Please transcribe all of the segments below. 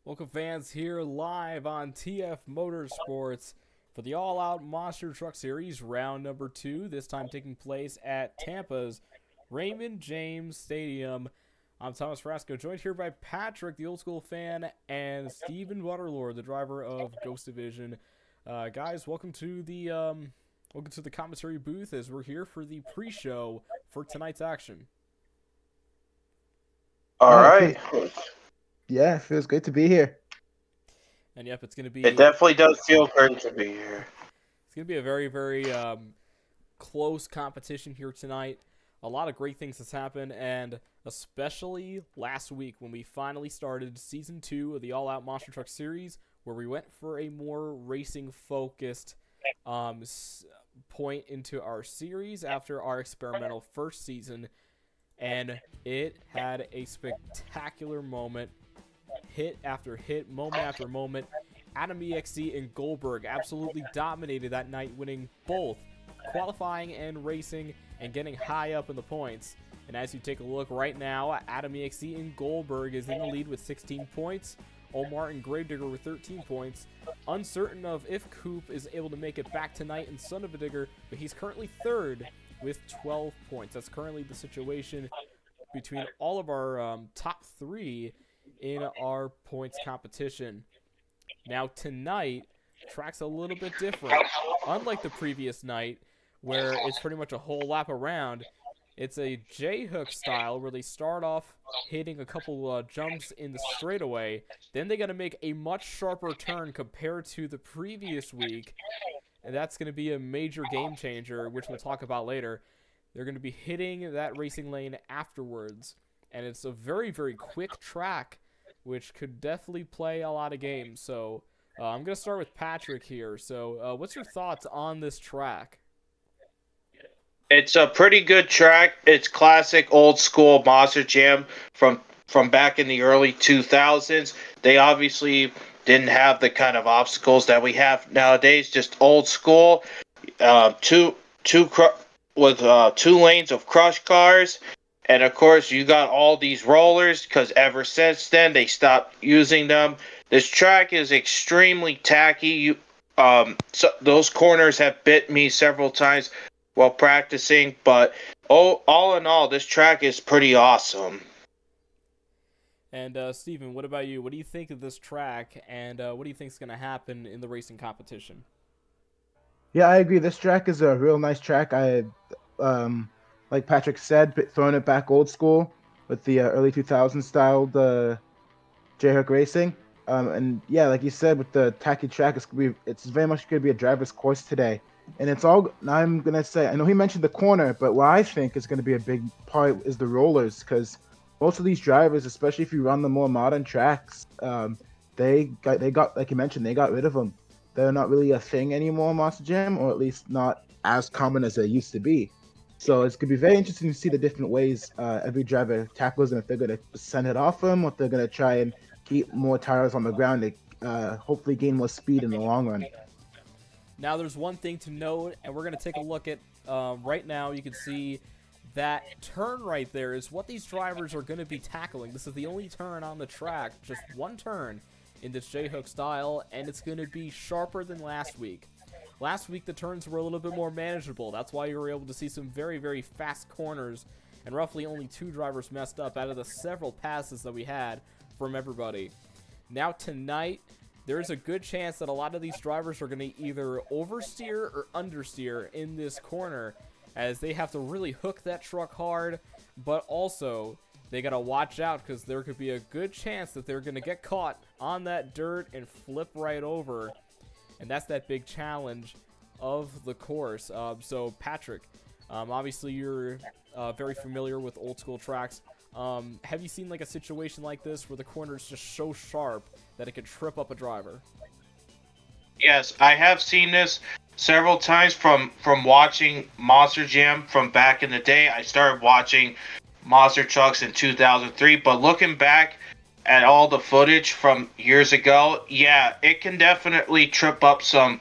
Welcome fans here live on TF Motorsports for the All-Out Monster Truck Series round number 2, this time taking place at Tampa's Raymond James Stadium. I'm Thomas Frasco, joined here by Patrick, the old school fan, and Steven Butterlord, the driver of Ghost Division. Guys, welcome to the commissary booth as we're here for the pre-show for tonight's action. All right. Yeah, it feels great to be here. And yep, it's going to be... It definitely does feel great to be here. It's going to be a very, very close competition here tonight. A lot of great things has happened, and especially last week when we finally started Season 2 of the All-Out Monster Truck Series, where we went for a more racing-focused point into our series after our experimental first season, and it had a spectacular moment. Hit after hit, moment after moment. Adam EXE and Goldberg absolutely dominated that night, winning both qualifying and racing and getting high up in the points. And as you take a look right now, Adam EXE and Goldberg is in the lead with 16 points. Omar and Gravedigger with 13 points. Uncertain of if Coop is able to make it back tonight in Son of a Digger, but he's currently third with 12 points. That's currently the situation between all of our top three in our points competition. Now tonight, track's a little bit different. Unlike the previous night, where it's pretty much a whole lap around, it's a J-hook style where they start off hitting a couple jumps in the straightaway. Then they got to make a much sharper turn compared to the previous week. And that's going to be a major game changer, which we'll talk about later. They're going to be hitting that racing lane afterwards. And it's a very, very quick track, which could definitely play a lot of games. So I'm going to start with Patrick here. So what's your thoughts on this track? It's a pretty good track. It's classic old school Monster Jam from back in the early 2000s. They obviously didn't have the kind of obstacles that we have nowadays. Just old school. Two lanes of crush cars. And of course, you got all these rollers because ever since then they stopped using them. This track is extremely tacky. So those corners have bit me several times while practicing, but all in all, this track is pretty awesome. And Steven, what about you? What do you think of this track, and what do you think is going to happen in the racing competition? Yeah, I agree. This track is a real nice track. Like Patrick said, throwing it back old school with the early 2000s styled J-hook racing. And yeah, like you said, with the tacky track, it's very much going to be a driver's course today. And it's all, I'm going to say, I know he mentioned the corner, but what I think is going to be a big part is the rollers, because most of these drivers, especially if you run the more modern tracks, they got, like you mentioned, they got rid of them. They're not really a thing anymore in Monster Jam, or at least not as common as they used to be. So it's going to be very interesting to see the different ways every driver tackles, and if they're going to send it off them, or if they're going to try and keep more tires on the ground to hopefully gain more speed in the long run. Now there's one thing to note, and we're going to take a look at right now. You can see that turn right there is what these drivers are going to be tackling. This is the only turn on the track, just one turn in this J-hook style, and it's going to be sharper than last week. Last week, the turns were a little bit more manageable. That's why you were able to see some very, very fast corners, and roughly only 2 drivers messed up out of the several passes that we had from everybody. Now tonight, there's a good chance that a lot of these drivers are going to either oversteer or understeer in this corner, as they have to really hook that truck hard, but also they got to watch out because there could be a good chance that they're going to get caught on that dirt and flip right over. And that's that big challenge of the course. So, Patrick, obviously you're very familiar with old school tracks. Have you seen like a situation like this where the corner is just so sharp that it could trip up a driver? Yes, I have seen this several times from watching Monster Jam from back in the day. I started watching Monster Trucks in 2003, but looking back at all the footage from years ago, yeah, it can definitely trip up some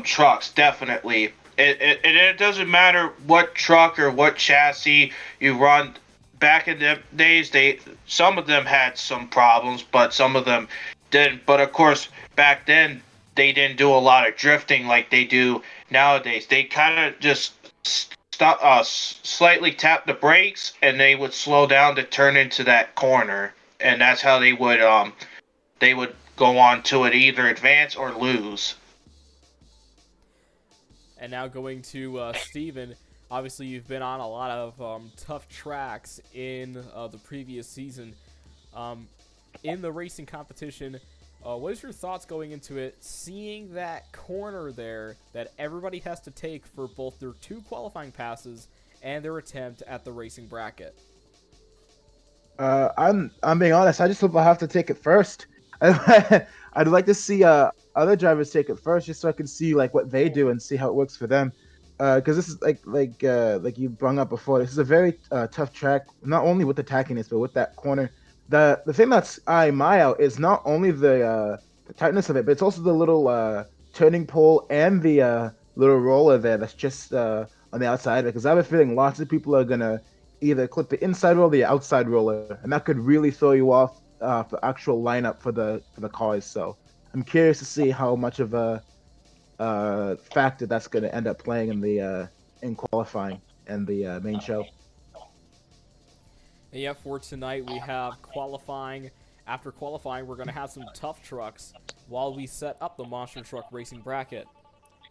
trucks, definitely. It doesn't matter what truck or what chassis you run, back in the days, some of them had some problems, but some of them didn't. But of course, back then they didn't do a lot of drifting like they do nowadays. They kind of just slightly tap the brakes, and they would slow down to turn into that corner, and that's how they would go on to it, either advance or lose. And now going to Steven. Obviously, you've been on a lot of tough tracks in the previous season. In the racing competition, what is your thoughts going into it, seeing that corner there that everybody has to take for both their 2 qualifying passes and their attempt at the racing bracket? I'm being honest. I just hope I have to take it first. I'd like to see other drivers take it first, just so I can see like what they do and see how it works for them. Because this is like you brought up before. This is a very tough track, not only with the tackiness, but with that corner. The thing that's my out is not only the tightness of it, but it's also the little turning pole and the little roller there that's just on the outside of it. Because I have a feeling lots of people are gonna either clip the inside roller or the outside roller, and that could really throw you off the actual lineup for the cars. So I'm curious to see how much of a factor that's going to end up playing in qualifying and the main show. And yeah, for tonight we have qualifying. After qualifying, we're going to have some tough trucks while we set up the monster truck racing bracket.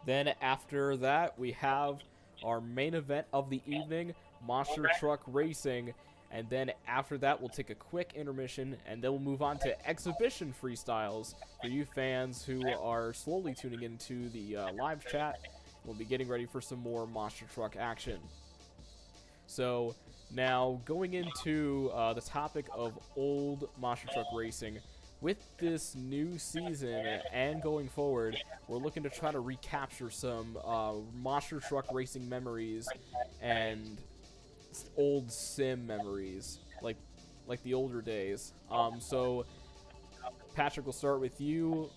Then after that, we have our main event of the evening, monster truck racing. And then after that, we'll take a quick intermission, and then we'll move on to exhibition freestyles for you fans who are slowly tuning into the live chat. We'll be getting ready for some more monster truck action. So now going into the topic of old monster truck racing, with this new season and going forward, we're looking to try to recapture some monster truck racing memories and old sim memories, like the older days. So Patrick, we'll start with you.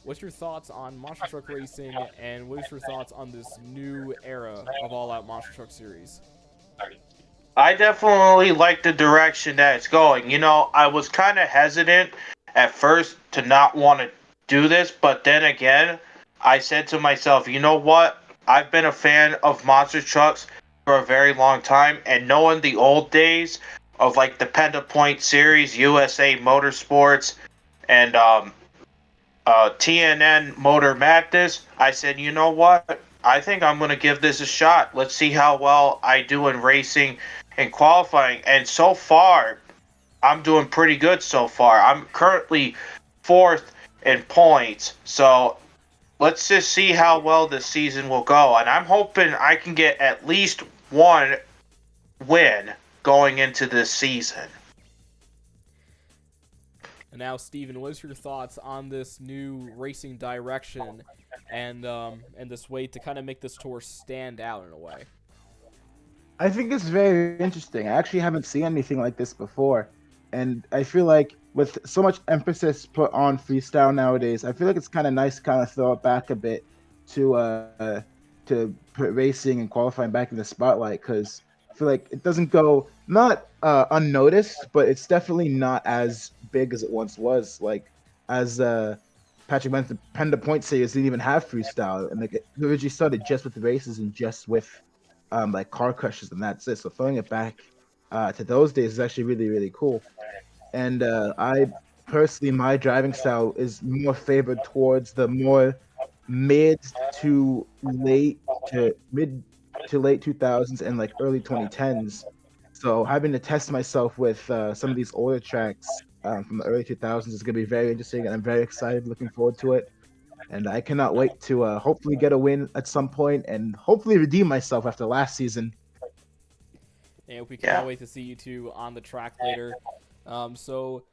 What's your thoughts on monster truck racing, and what is your thoughts on this new era of all-out monster truck series? I definitely like the direction that it's going. You know, I was kind of hesitant at first to not want to do this, but then again, I said to myself, you know what? I've been a fan of monster trucks for a very long time, and knowing the old days of like the Penta Point series, USA Motorsports, and TNN Motor Madness, I said, you know what? I think I'm going to give this a shot. Let's see how well I do in racing and qualifying. And so far, I'm doing pretty good so far. I'm currently 4th in points. So let's just see how well this season will go. And I'm hoping I can get at least 1 win going into this season. And now, Steven, what is your thoughts on this new racing direction and this way to kind of make this tour stand out in a way? I think it's very interesting. I actually haven't seen anything like this before. And I feel like with so much emphasis put on freestyle nowadays, I feel like it's kind of nice to kind of throw it back a bit to put racing and qualifying back in the spotlight, because I feel like it doesn't go not unnoticed, but it's definitely not as big as it once was. Like, as Patrick mentioned, the Penta Point series didn't even have freestyle, and it originally started just with the races and just with like car crushes, and that's it. So throwing it back to those days is actually really, really cool. And I personally, my driving style is more favored towards the more mid to late 2000s and like early 2010s. So having to test myself with some of these older tracks from the early 2000s is going to be very interesting, and I'm very excited, looking forward to it. And I cannot wait to hopefully get a win at some point and hopefully redeem myself after last season. And we cannot wait to see you two on the track later. So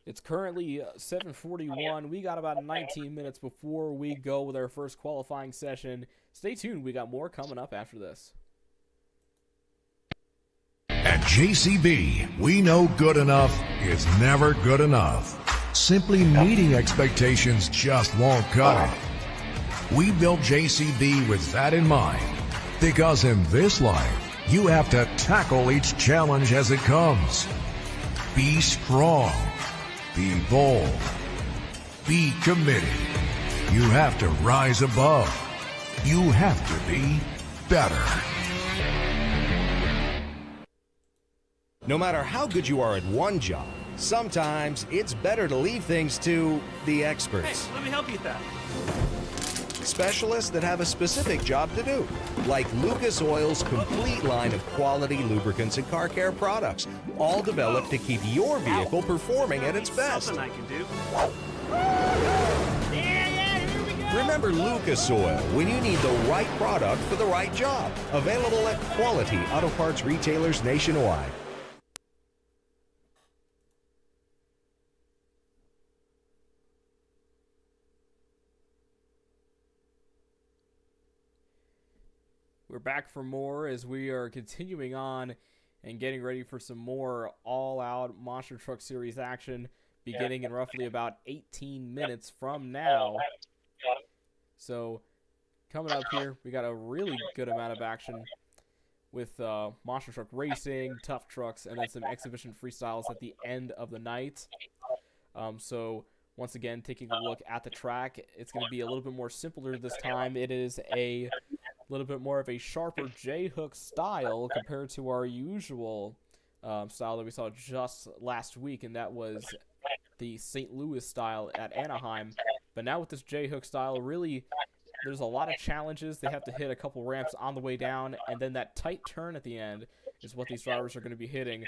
it's currently 7:41. We got about 19 minutes before we go with our first qualifying session. Stay tuned. We got more coming up after this. At JCB, we know good enough is never good enough. Simply meeting expectations just won't cut it. We built JCB with that in mind, because in this life, You have to tackle each challenge as it comes. Be strong. Be bold. Be committed. You have to rise above. You have to be better. No matter how good you are at one job, sometimes it's better to leave things to the experts. Hey, let me help you with that. Specialists that have a specific job to do, like Lucas Oil's complete line of quality lubricants and car care products, all developed to keep your vehicle performing at its best. Something I can do. Remember Lucas Oil when you need the right product for the right job. Available at quality auto parts retailers nationwide. We're back for more as we are continuing on and getting ready for some more all-out Monster Truck Series action beginning in roughly about 18 minutes from now. So coming up here, we got a really good amount of action with Monster Truck Racing, Tough Trucks, and then some exhibition freestyles at the end of the night. So once again, taking a look at the track, it's going to be a little bit more simpler this time. It is a little bit more of a sharper J-hook style compared to our usual style that we saw just last week, and that was the St. Louis style at Anaheim. But now with this J-hook style, really, there's a lot of challenges. They have to hit a couple ramps on the way down, and then that tight turn at the end is what these drivers are going to be hitting.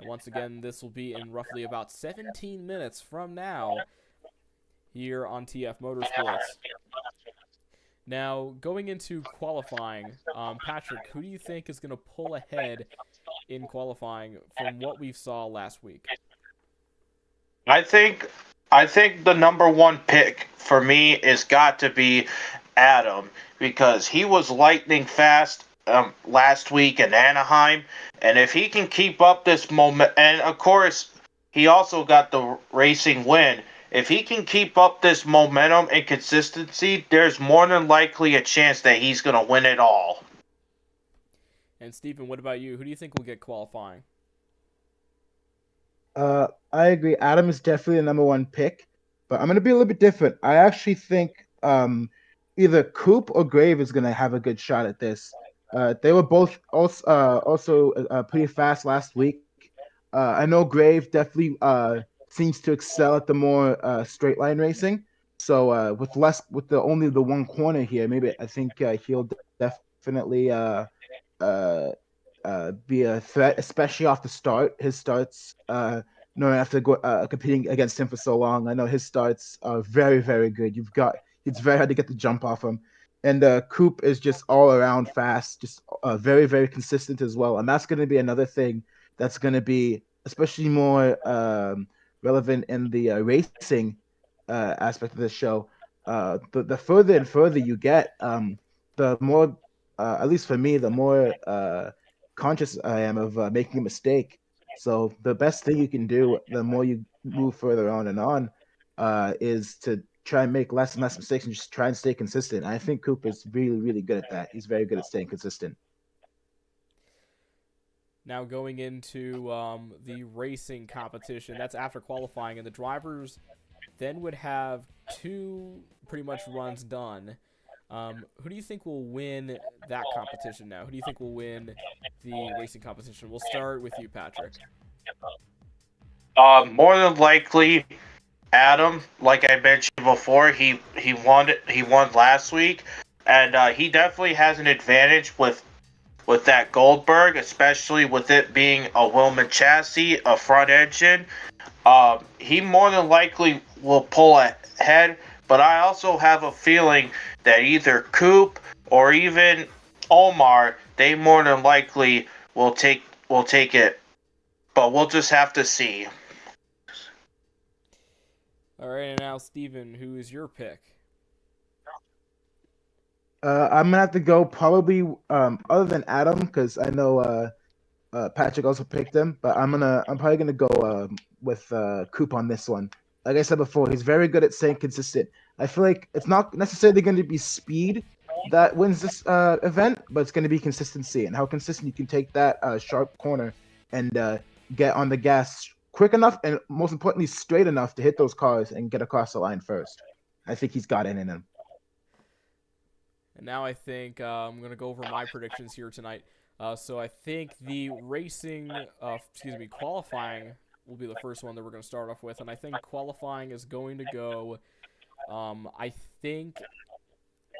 And once again, this will be in roughly about 17 minutes from now here on TF Motorsports. Now, going into qualifying, Patrick, who do you think is going to pull ahead in qualifying from what we saw last week? I think the number one pick for me is got to be Adam, because he was lightning fast last week in Anaheim, and if he can keep up this moment, and of course he also got the racing win. If he can keep up this momentum and consistency, there's more than likely a chance that he's going to win it all. And Stephen, what about you? Who do you think will get qualifying? I agree. Adam is definitely the number one pick, but I'm going to be a little bit different. I actually think either Coop or Grave is going to have a good shot at this. They were both also pretty fast last week. I know Grave definitely seems to excel at the more straight line racing. So with only the one corner here, maybe I think he'll definitely be a threat, especially off the start. His starts, after competing against him for so long, I know his starts are very, very good. It's very hard to get the jump off him. And Coop is just all around fast, just very, very consistent as well. And that's going to be another thing that's going to be especially more relevant in the racing aspect of the show. The further and further you get, the more, at least for me, the more conscious I am of making a mistake. So the best thing you can do, the more you move further on and on, is to try and make less and less mistakes and just try and stay consistent. I think Cooper's really, really good at that. He's very good at staying consistent. Now going into the racing competition, that's after qualifying, and the drivers then would have two pretty much runs done. Who do you think will win that competition now? Who do you think will win the racing competition? We'll start with you, Patrick. More than likely, Adam. Like I mentioned before, he won last week, and he definitely has an advantage with that Goldberg, especially with it being a Wilman chassis, a front engine. He more than likely will pull ahead, but I also have a feeling that either Coop or even Omar, they more than likely will take it. But we'll just have to see. All right, and now Steven, who is your pick? I'm gonna have to go probably other than Adam, because I know Patrick also picked him, but I'm probably gonna go with Coop on this one. Like I said before, he's very good at staying consistent. I feel like it's not necessarily going to be speed, that wins this event, but it's going to be consistency and how consistent you can take that sharp corner and get on the gas quick enough and most importantly straight enough to hit those cars and get across the line first. I think he's got it in him. And now I think I'm going to go over my predictions here tonight. So I think the qualifying will be the first one that we're going to start off with. And I think qualifying is going to go,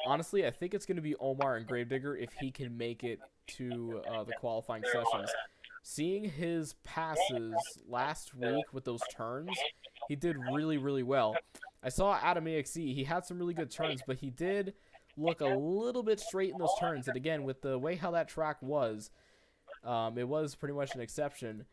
honestly, I think it's going to be Omar and Gravedigger if he can make it to the qualifying sessions. Seeing his passes last week with those turns, he did really, really well. I saw Adam EXE. He had some really good turns, but he did look a little bit straight in those turns. And again, with the way how that track was, it was pretty much an exception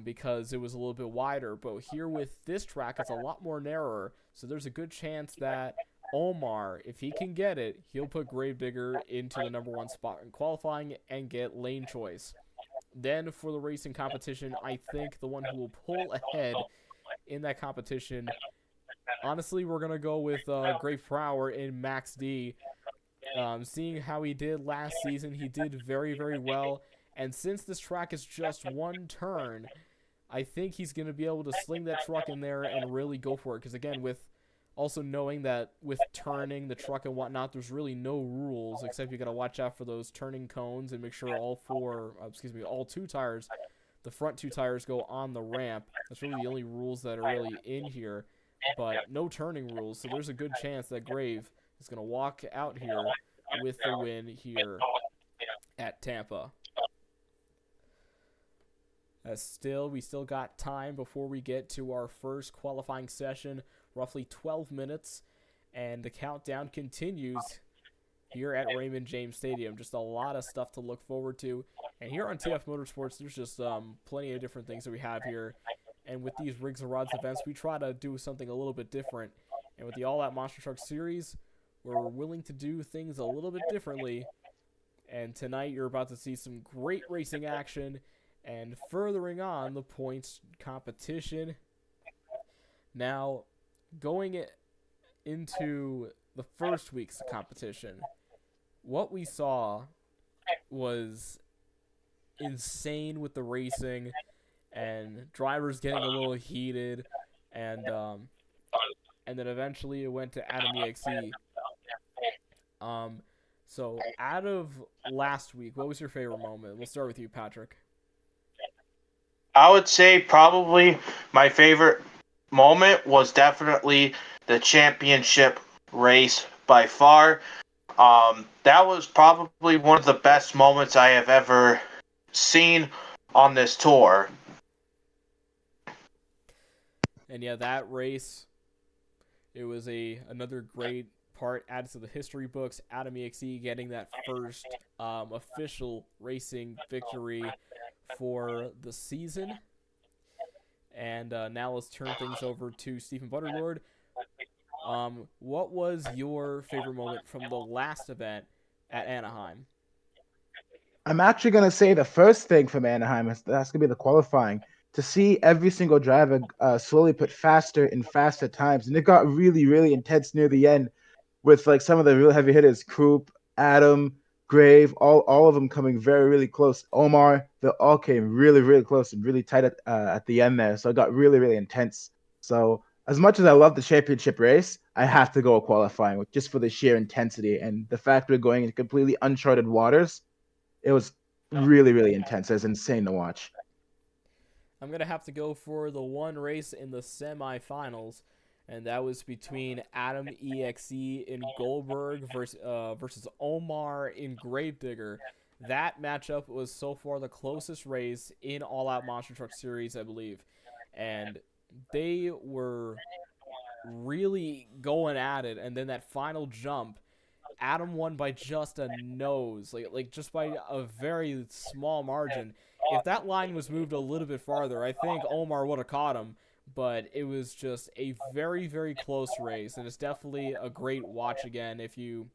because it was a little bit wider. But here with this track, it's a lot more narrower. So there's a good chance that Omar, if he can get it, he'll put Gravedigger into the number 1 spot in qualifying and get lane choice. Then for the racing competition, I think the one who will pull ahead in that competition, honestly, we're going to go with Grave Prower in Max D. Seeing how he did last season, he did very, very well. And since this track is just one turn, I think he's going to be able to sling that truck in there and really go for it. Because again, with also knowing that with turning the truck and whatnot, there's really no rules except you got to watch out for those turning cones and make sure all 2 tires, the front 2 tires go on the ramp. That's really the only rules that are really in here, but no turning rules. So there's a good chance that Grave is going to walk out here with the win here at Tampa. We still got time before we get to our first qualifying session. Roughly 12 minutes, and the countdown continues here at Raymond James Stadium. Just a lot of stuff to look forward to. And here on TF Motorsports, there's just plenty of different things that we have here. And with these Rigs and Rods events, we try to do something a little bit different. And with the All Out Monster Truck Series, we're willing to do things a little bit differently. And tonight, you're about to see some great racing action and furthering on the points competition. Now, going into the first week's competition, what we saw was insane with the racing and drivers getting a little heated, and then eventually it went to Adam EXE. So out of last week, what was your favorite moment? We'll start with you, Patrick. I would say probably my favorite moment was definitely the championship race by far. That was probably one of the best moments I have ever seen on this tour. And yeah, that race, it was another great part added to the history books. Adam EXE getting that first official racing victory for the season. And now let's turn things over to Stephen Butterlord. What was your favorite moment from the last event at Anaheim? I'm actually going to say the first thing from Anaheim, that's going to be the qualifying. To see every single driver slowly put faster and faster times. And it got really, really intense near the end with like some of the real heavy hitters, Croup, Adam, Grave, all of them coming very, really close. Omar, they all came really, really close and really tight at the end there. So it got really, really intense. So as much as I love the championship race, I have to go qualifying just for the sheer intensity and the fact we're going into completely uncharted waters. It was really, really intense. It was insane to watch. I'm going to have to go for the one race in the semifinals, and that was between Adam EXE in Goldberg versus Omar in Gravedigger. That matchup was so far the closest race in All Out Monster Truck Series, I believe. And they were really going at it, and then that final jump, Adam won by just a nose, like just by a very small margin. If that line was moved a little bit farther, I think Omar would have caught him, but it was just a very, very close race, and it's definitely a great watch again if you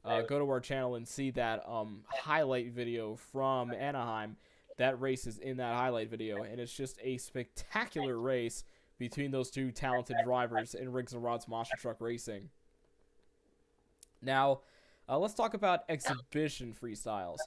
go to our channel and see that highlight video from Anaheim. That race is in that highlight video, and it's just a spectacular race between those two talented drivers in Riggs and Rods Monster Truck Racing. Now, Let's talk about exhibition freestyles.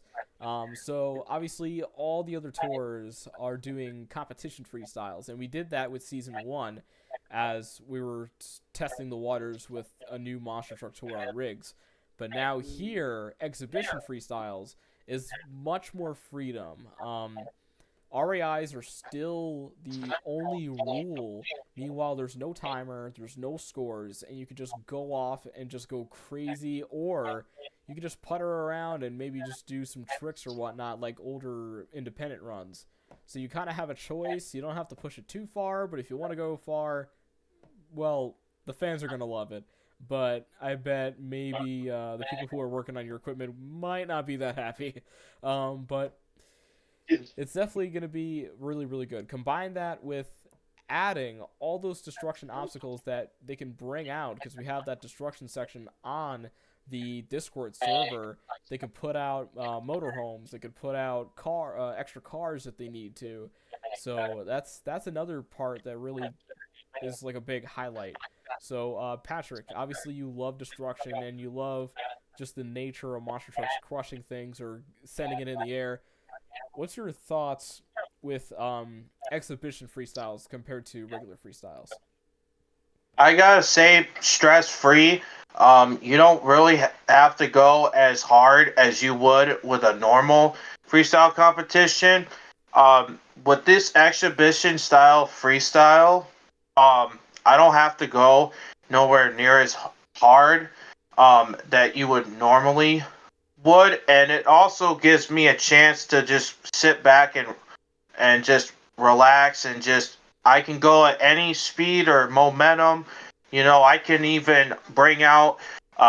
So obviously all the other tours are doing competition freestyles, and we did that with season 1 as we were testing the waters with a new monster truck tour on rigs. But now here, exhibition freestyles is much more freedom. RAIs are still the only rule. Meanwhile, there's no timer, there's no scores, and you can just go off and just go crazy, or you can just putter around and maybe just do some tricks or whatnot, like older independent runs. So you kind of have a choice. You don't have to push it too far, but if you want to go far, well, the fans are going to love it. But I bet maybe the people who are working on your equipment might not be that happy. But it's definitely going to be really, really good. Combine that with adding all those destruction obstacles that they can bring out, because we have that destruction section on the Discord server. They could put out motorhomes. They could put out extra cars if they need to. So that's another part that really is like a big highlight. So Patrick, obviously you love destruction and you love just the nature of monster trucks crushing things or sending it in the air. What's your thoughts with exhibition freestyles compared to regular freestyles? I gotta say, stress free. You don't really have to go as hard as you would with a normal freestyle competition. With this exhibition style freestyle, I don't have to go nowhere near as hard that you would normally would, and it also gives me a chance to just sit back and just relax and just I can go at any speed or momentum. I can even bring out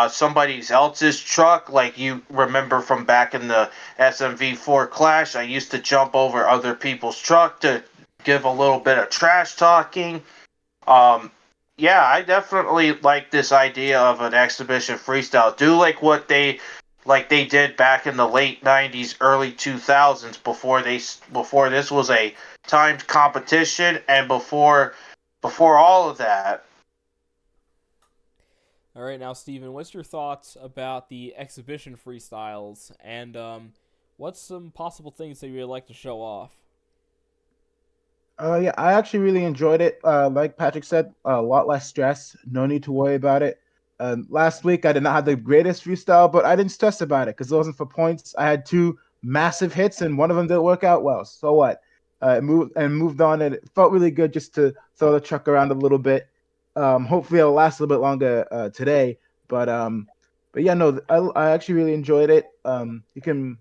somebody else's truck, like you remember from back in the SMV4 Clash. I used to jump over other people's truck to give a little bit of trash talking. Yeah, I definitely like this idea of an exhibition freestyle. Do like they did back in the late 90s, early 2000s before this was a timed competition, and before all of that. All right, now Steven, what's your thoughts about the exhibition freestyles, and what's some possible things that you'd like to show off? Yeah, I actually really enjoyed it. Like Patrick said, a lot less stress. No need to worry about it. Last week I did not have the greatest freestyle, but I didn't stress about it because it wasn't for points. I had two massive hits, and one of them didn't work out well. So what? Moved on, and it felt really good just to throw the truck around a little bit. Hopefully it'll last a little bit longer today. But yeah, no, I actually really enjoyed it. You can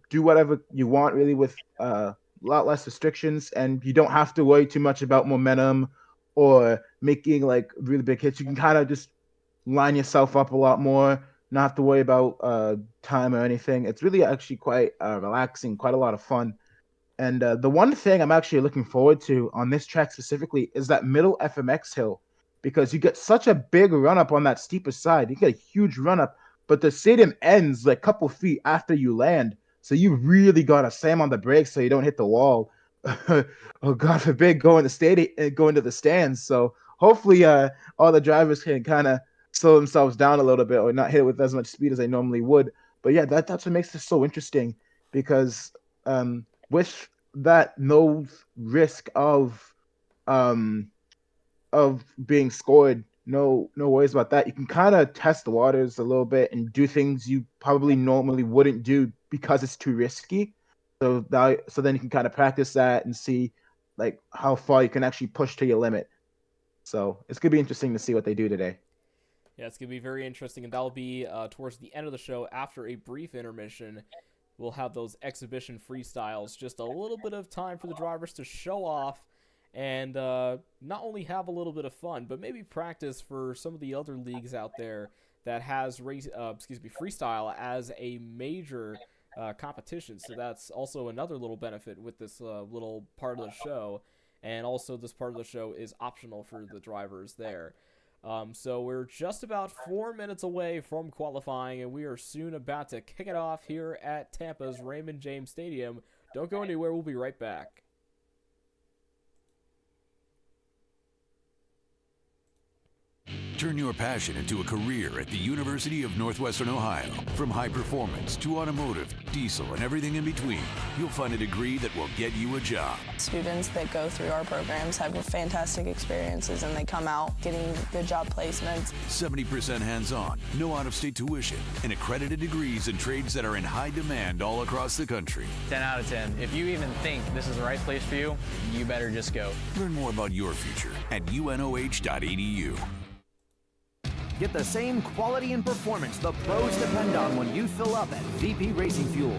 do whatever you want really with a lot less restrictions, and you don't have to worry too much about momentum or making like really big hits. You can kind of just line yourself up a lot more, not have to worry about time or anything. It's really actually quite relaxing, quite a lot of fun. And the one thing I'm actually looking forward to on this track specifically is that middle FMX hill, because you get such a big run up on that steeper side. You get a huge run up, but the stadium ends like a couple feet after you land. So you really gotta slam on the brakes so you don't hit the wall. Oh, God forbid, go into the stands. So hopefully, all the drivers can kind of slow themselves down a little bit or not hit it with as much speed as they normally would. But yeah, that's what makes this so interesting, because with that no risk of being scored, no worries about that. You can kind of test the waters a little bit and do things you probably normally wouldn't do because it's too risky. So then you can kind of practice that and see like how far you can actually push to your limit. So it's gonna be interesting to see what they do today. Yeah, it's going to be very interesting, and that'll be towards the end of the show after a brief intermission. We'll have those exhibition freestyles, just a little bit of time for the drivers to show off and not only have a little bit of fun, but maybe practice for some of the other leagues out there that has freestyle as a major competition. So that's also another little benefit with this little part of the show. And also this part of the show is optional for the drivers there. So we're just about 4 minutes away from qualifying, and we are soon about to kick it off here at Tampa's Raymond James Stadium. Don't go anywhere. We'll be right back. Turn your passion into a career at the University of Northwestern Ohio. From high performance to automotive, diesel, and everything in between, you'll find a degree that will get you a job. Students that go through our programs have fantastic experiences and they come out getting good job placements. 70% hands-on, no out-of-state tuition, and accredited degrees in trades that are in high demand all across the country. 10 out of 10. If you even think this is the right place for you, you better just go. Learn more about your future at unoh.edu. Get the same quality and performance the pros depend on when you fill up at VP Racing Fuels.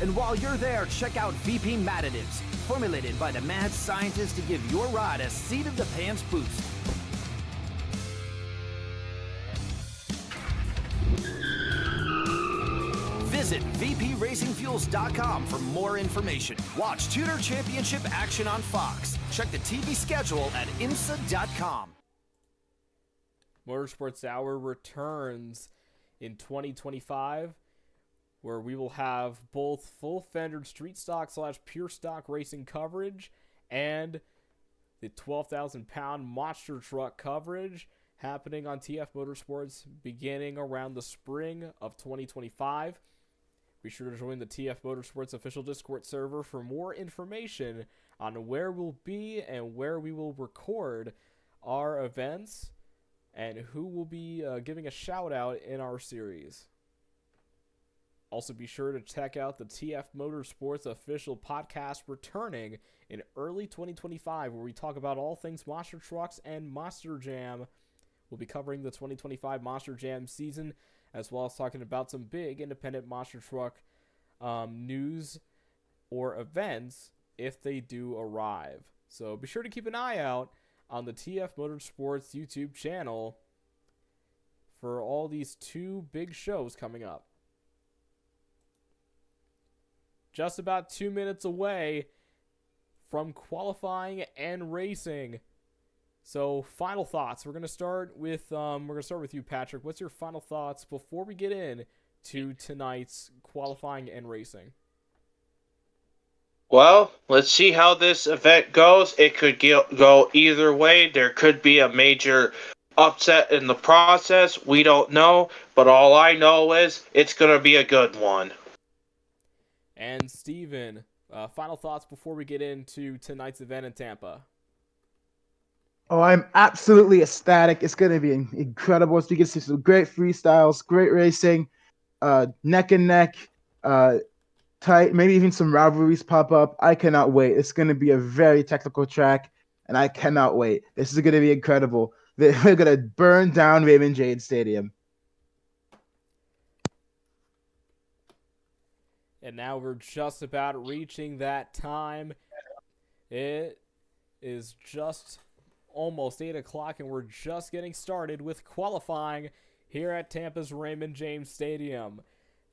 And while you're there, check out VP Madditives, formulated by the mad scientists to give your ride a seat-of-the-pants boost. Visit VPRacingFuels.com for more information. Watch Tutor Championship action on Fox. Check the TV schedule at IMSA.com. Motorsports Hour returns in 2025, where we will have both full-fendered street stock / pure stock racing coverage and the 12,000-pound monster truck coverage happening on TF Motorsports beginning around the spring of 2025. Be sure to join the TF Motorsports official Discord server for more information on where we'll be and where we will record our events and who will be giving a shout out in our series. Also be sure to check out the TF Motorsports official podcast returning in early 2025, where we talk about all things monster trucks and Monster Jam. We'll be covering the 2025 Monster Jam season, as well as talking about some big independent monster truck news or events if they do arrive. So be sure to keep an eye out on the TF Motorsports YouTube channel for all these two big shows coming up. Just about 2 minutes away from qualifying and racing. So, final thoughts. We're gonna start with you, Patrick. What's your final thoughts before we get in to tonight's qualifying and racing? Well, let's see how this event goes. It could go either way. There could be a major upset in the process. We don't know, but all I know is it's gonna be a good one. And Steven, final thoughts before we get into tonight's event in Tampa. Oh, I'm absolutely ecstatic. It's going to be incredible. So you can see some great freestyles, great racing, neck and neck, tight, maybe even some rivalries pop up. I cannot wait. It's going to be a very technical track, and I cannot wait. This is going to be incredible. We're going to burn down Raymond James Stadium. And now we're just about reaching that time. It is just almost 8 o'clock, and we're just getting started with qualifying here at Tampa's Raymond James Stadium.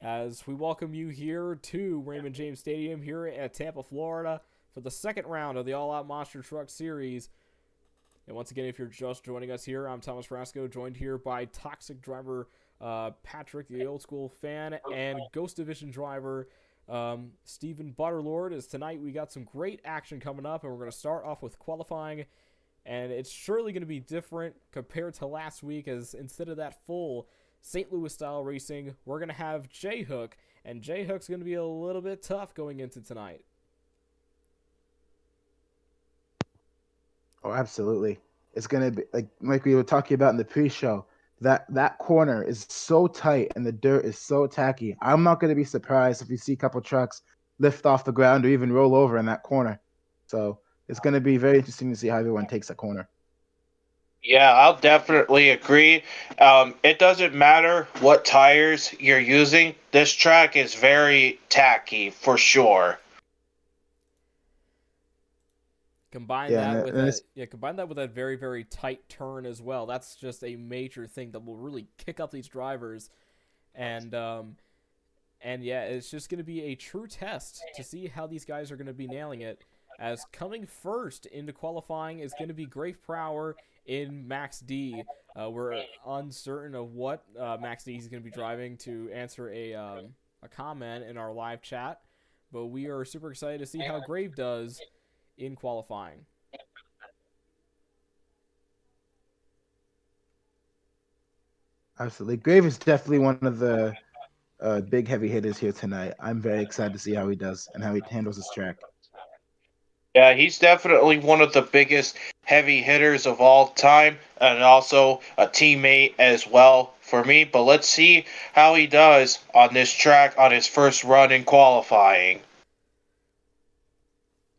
As we welcome you here to Raymond James Stadium here at Tampa, Florida, for the second round of the All Out Monster Truck Series. And once again, if you're just joining us here, I'm Thomas Frasco, joined here by Toxic Driver Patrick, the old school fan, and Ghost Division driver Stephen Butterlord. As tonight we got some great action coming up, and we're going to start off with qualifying. And it's surely going to be different compared to last week, as instead of that full St. Louis style racing, we're going to have J-Hook, and J-Hook's going to be a little bit tough going into tonight. Oh, absolutely. It's going to be like we were talking about in the pre-show. That corner is so tight and the dirt is so tacky. I'm not going to be surprised if we see a couple trucks lift off the ground or even roll over in that corner. So it's going to be very interesting to see how everyone takes that corner. Yeah, I'll definitely agree. It doesn't matter what tires you're using. This track is very tacky for sure. Combine that with that very, very tight turn as well. That's just a major thing that will really kick up these drivers. And yeah, it's just going to be a true test to see how these guys are going to be nailing it. As coming first into qualifying is going to be Grafe Prower in Max D. We're uncertain of what Max D is going to be driving to answer a comment in our live chat, but we are super excited to see how Grave does in qualifying. Absolutely. Grave is definitely one of the big heavy hitters here tonight. I'm very excited to see how he does and how he handles his track. Yeah, he's definitely one of the biggest heavy hitters of all time, and also a teammate as well for me. But let's see how he does on this track on his first run in qualifying.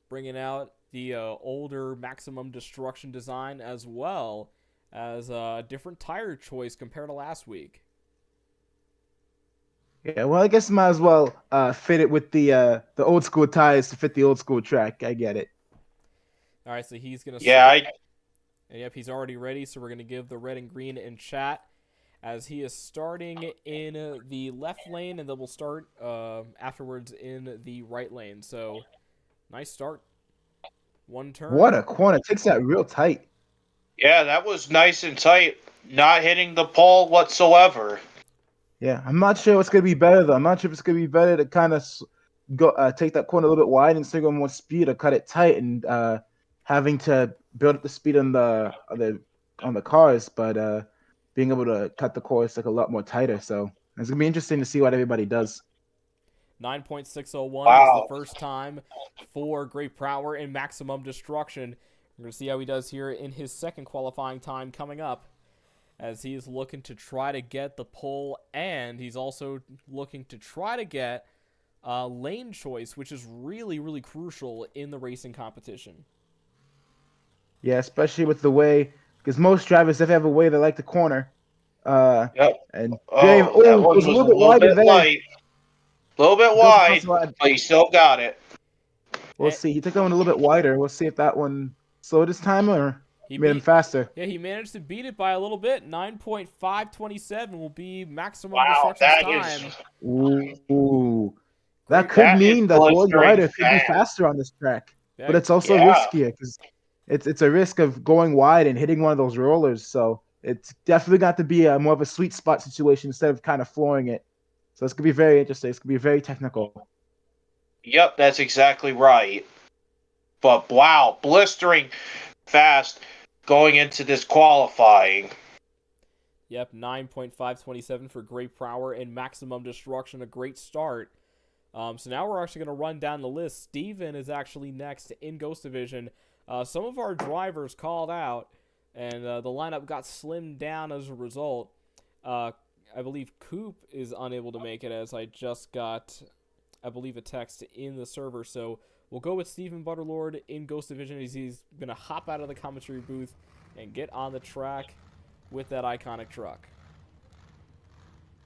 Bringing out the older Maximum Destruction design as well as a different tire choice compared to last week. Yeah, well, I guess might as well fit it with the old school tires to fit the old school track. I get it. All right, so he's going to... Yeah, Yep, he's already ready, so we're going to give the red and green in chat as he is starting in the left lane, and then we'll start afterwards in the right lane. So, nice start. One turn. What a corner. Takes that real tight. Yeah, that was nice and tight. Not hitting the pole whatsoever. Yeah, I'm not sure what's going to be better, though. I'm not sure if it's going to be better to kind of go take that corner a little bit wide and still go more speed, or cut it tight and having to build up the speed on the cars, but being able to cut the course like a lot more tighter. So it's going to be interesting to see what everybody does. 9.601 Wow. was the first time for Great Power in Maximum Destruction. We're going to see how he does here in his second qualifying time coming up, as he is looking to try to get the pole, and he's also looking to try to get lane choice, which is really, really crucial in the racing competition. Yeah, especially with the way, because most drivers, if they have a way they like to corner. Yep. And Dave, Dave, that one was a little bit light. A little bit wide, but he still got it. We'll see. He took that one a little bit wider. We'll see if that one slowed his time or made him faster. Yeah, he managed to beat it by a little bit. 9.527 will be Maximum Wow, Destruction's time. Ooh. That could mean that going wider could be faster on this track. But it's also riskier because it's a risk of going wide and hitting one of those rollers. So it's definitely got to be more of a sweet spot situation instead of kind of flooring it. So it's going to be very interesting. It's going to be very technical. Yep, that's exactly right. But wow, blistering fast going into this qualifying. Yep, 9.527 for Great Power and Maximum Destruction. A great start. So now we're actually going to run down the list. Steven is actually next in Ghost Division. Some of our drivers called out, and the lineup got slimmed down as a result. I believe Coop is unable to make it, as I just got, I believe, a text in the server. So we'll go with Steven Butterlord in Ghost Division, as he's going to hop out of the commentary booth and get on the track with that iconic truck.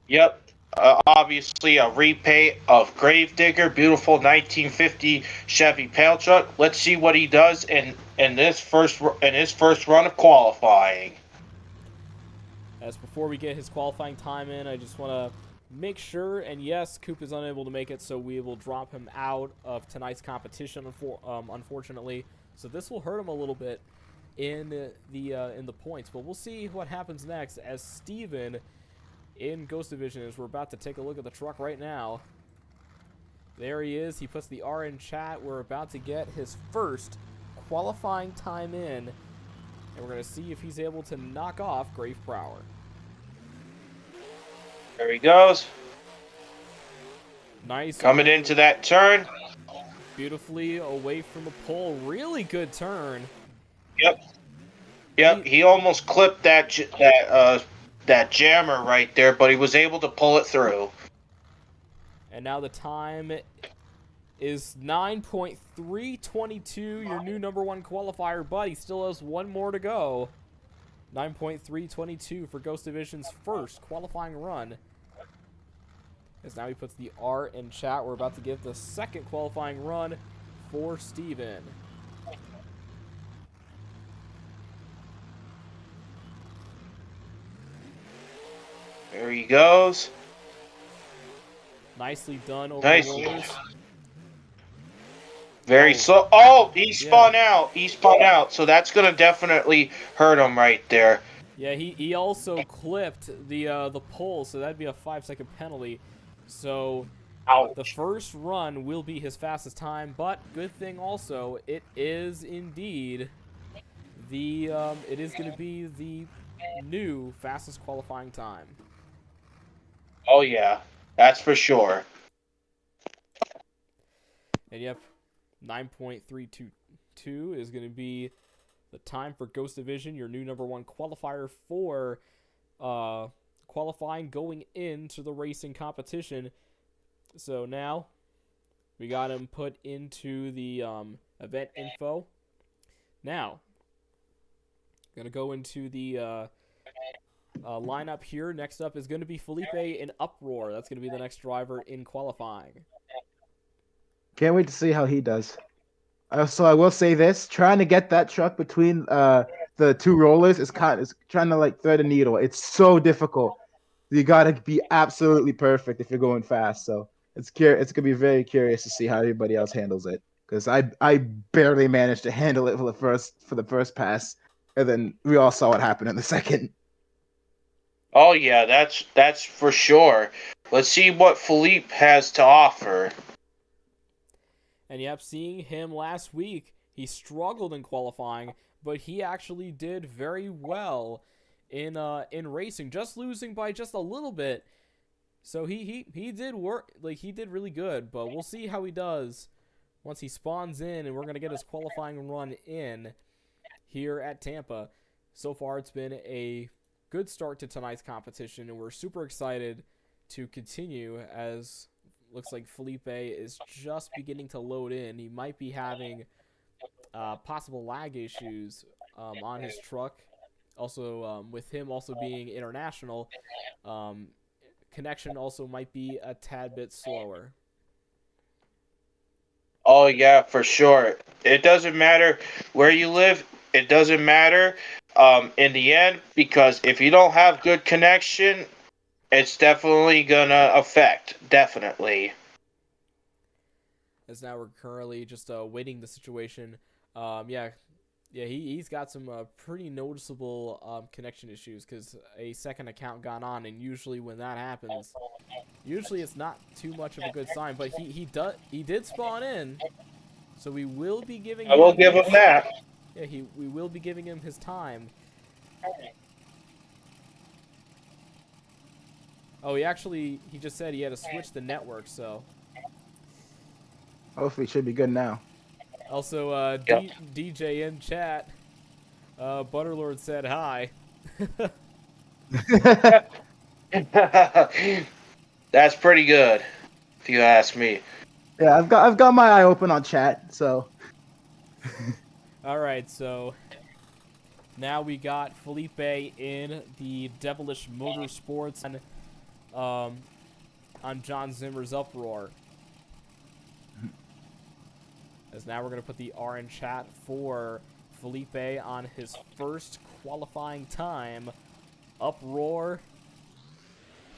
Yep. Obviously a repaint of Gravedigger, beautiful 1950 Chevy pail truck. Let's see what he does in his first run of qualifying. As before we get his qualifying time in, I just want to make sure, and yes, Coop is unable to make it, so we will drop him out of tonight's competition, unfortunately. So this will hurt him a little bit in the points, but we'll see what happens next as Steven in Ghost Division, as we're about to take a look at the truck right now. There he is. He puts the R in chat. We're about to get his first qualifying time in, and we're going to see if he's able to knock off Grave Prower. There he goes. Nice. Coming into that turn. Beautifully away from the pole. Really good turn. Yep. He almost clipped that jammer right there, but he was able to pull it through. And now the time is 9.322, your new number one qualifier, but he still has one more to go. 9.322 for Ghost Division's first qualifying run. As now he puts the R in chat. We're about to give the second qualifying run for Steven. There he goes. Nicely done over the rollers. Very slow. Oh, he spun out. He spun out. So that's going to definitely hurt him right there. Yeah, he also clipped the pole, so that'd be a 5-second penalty. So the first run will be his fastest time, but good thing also, it is indeed it is going to be the new fastest qualifying time. Oh yeah, that's for sure. And yep, 9.322 is going to be the time for Ghost Division, your new number 1 qualifier for qualifying going into the racing competition. So now we got him put into the event info. Now, going to go into the lineup here. Next up is going to be Felipe in Uproar. That's going to be the next driver in qualifying. Can't wait to see how he does. So I will say this: trying to get that truck between the two rollers is trying to like thread a needle. It's so difficult. You gotta be absolutely perfect if you're going fast. So it's gonna be very curious to see how everybody else handles it, because I barely managed to handle it for the first pass, and then we all saw what happened in the second. Oh yeah, that's for sure. Let's see what Philippe has to offer. And yep, seeing him last week, he struggled in qualifying, but he actually did very well in racing, just losing by just a little bit. So he did work, like he did really good, but we'll see how he does once he spawns in, and we're gonna get his qualifying run in here at Tampa. So far, it's been a good start to tonight's competition, and we're super excited to continue, as looks like Felipe is just beginning to load in. He might be having possible lag issues on his truck. Also, with him also being international, connection also might be a tad bit slower. Oh yeah, for sure. It doesn't matter where you live. It doesn't matter in the end, because if you don't have good connection, it's definitely gonna affect. Definitely. As now we're currently just waiting the situation. He's got some pretty noticeable connection issues, because a second account got on, and usually when that happens, usually it's not too much of a good sign. But he did spawn in, so we will be giving. I will give him that. Yeah, we will be giving him his time. Oh, he just said he had to switch the network, so. Hopefully, it should be good now. Also, DJ in chat, Butterlord said hi. That's pretty good, if you ask me. Yeah, I've got my eye open on chat, so. All right, so now we got Felipe in the Devilish Motorsports on John Zimmer's Uproar. As now we're going to put the R in chat for Felipe on his first qualifying time. Uproar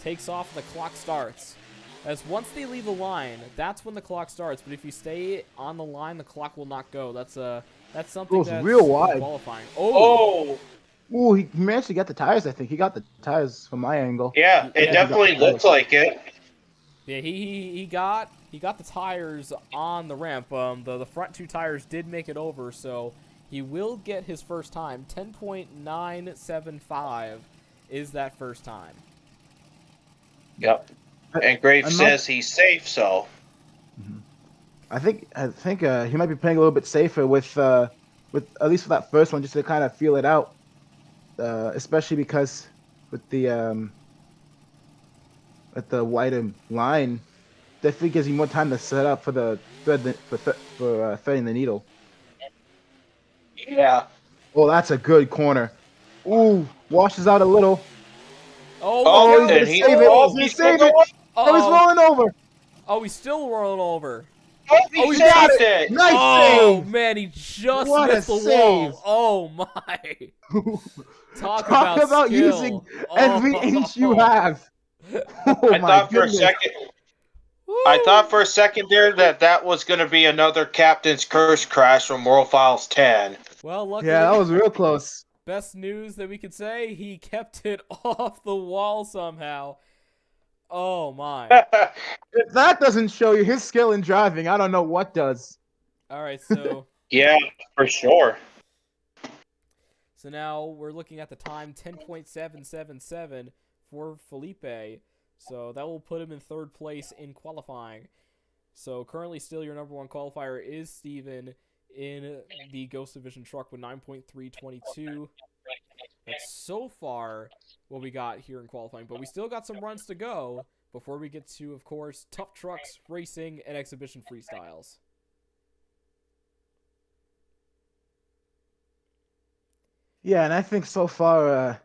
takes off, the clock starts. As once they leave the line, that's when the clock starts. But if you stay on the line, the clock will not go. That's something that's real wide. Qualifying. Oh, He managed to get the tires. I think he got the tires from my angle. yeah, it definitely looks like it. Yeah, he got the tires on the ramp. The front two tires did make it over, so he will get his first time. 10.975 is that first time. Yep. And Graves says he's safe, so. I think he might be playing a little bit safer with at least for that first one, just to kind of feel it out. Especially because with the wider line, definitely gives you more time to set up for the threading the needle. Yeah. Oh, that's a good corner. Ooh, washes out a little. Oh, and he's gonna save it. Oh, he's rolling over. Oh, he's still rolling over. Oh, he got it. Nice Oh, save. man, he just What missed a the save. wall. Oh, my. Talk about skill. using every inch you have. Oh, I my thought for a goodness. second. I thought for a second there that was going to be another Captain's Curse crash from World Files 10. Well, luckily, Yeah, that was real close. best news that we could say, he kept it off the wall somehow. Oh, my. If that doesn't show you his skill in driving, I don't know what does. All right, so Yeah, for sure. So now we're looking at the time 10.777 for Felipe. So that will put him in third place in qualifying. So currently still your number one qualifier is Steven in the Ghost Division truck with 9.322. That's so far what we got here in qualifying. But we still got some runs to go before we get to, of course, Tough Trucks, Racing, and Exhibition Freestyles. Yeah, and I think so far,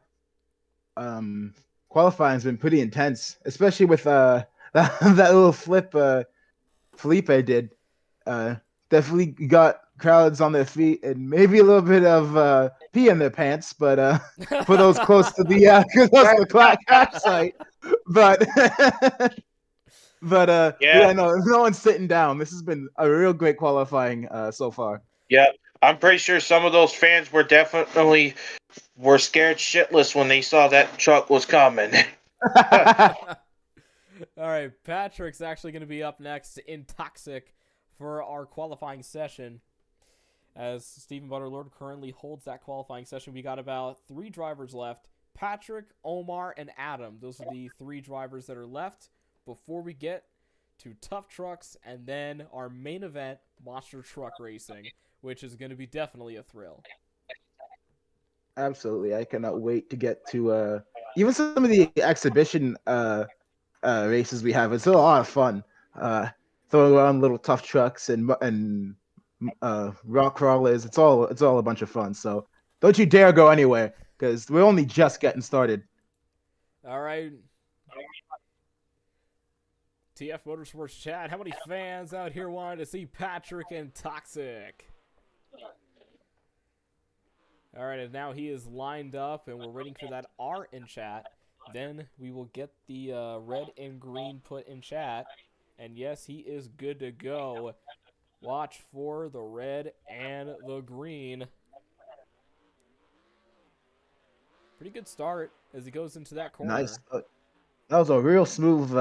qualifying's been pretty intense, especially with that little flip Felipe did. Definitely got crowds on their feet and maybe a little bit of pee in their pants, but for those close to the crash site. But yeah, no one's sitting down. This has been a real great qualifying so far. Yeah, I'm pretty sure some of those fans were scared shitless when they saw that truck was coming. All right, Patrick's actually going to be up next in Toxic for our qualifying session. As Stephen Butterlord currently holds that qualifying session, we got about 3 drivers left. Patrick, Omar, and Adam. Those are the 3 drivers that are left before we get to Tough Trucks and then our main event, Monster Truck Racing, which is going to be definitely a thrill. Absolutely. I cannot wait to get to even some of the exhibition races we have. It's a lot of fun. Throwing around little tough trucks and rock crawlers. It's all a bunch of fun. So don't you dare go anywhere because we're only just getting started. All right. TF Motorsports chat. How many fans out here wanted to see Patrick and Toxic? All right, and now he is lined up, and we're waiting for that R in chat. Then we will get the red and green put in chat. And yes, he is good to go. Watch for the red and the green. Pretty good start as he goes into that corner. Nice. That was a real smooth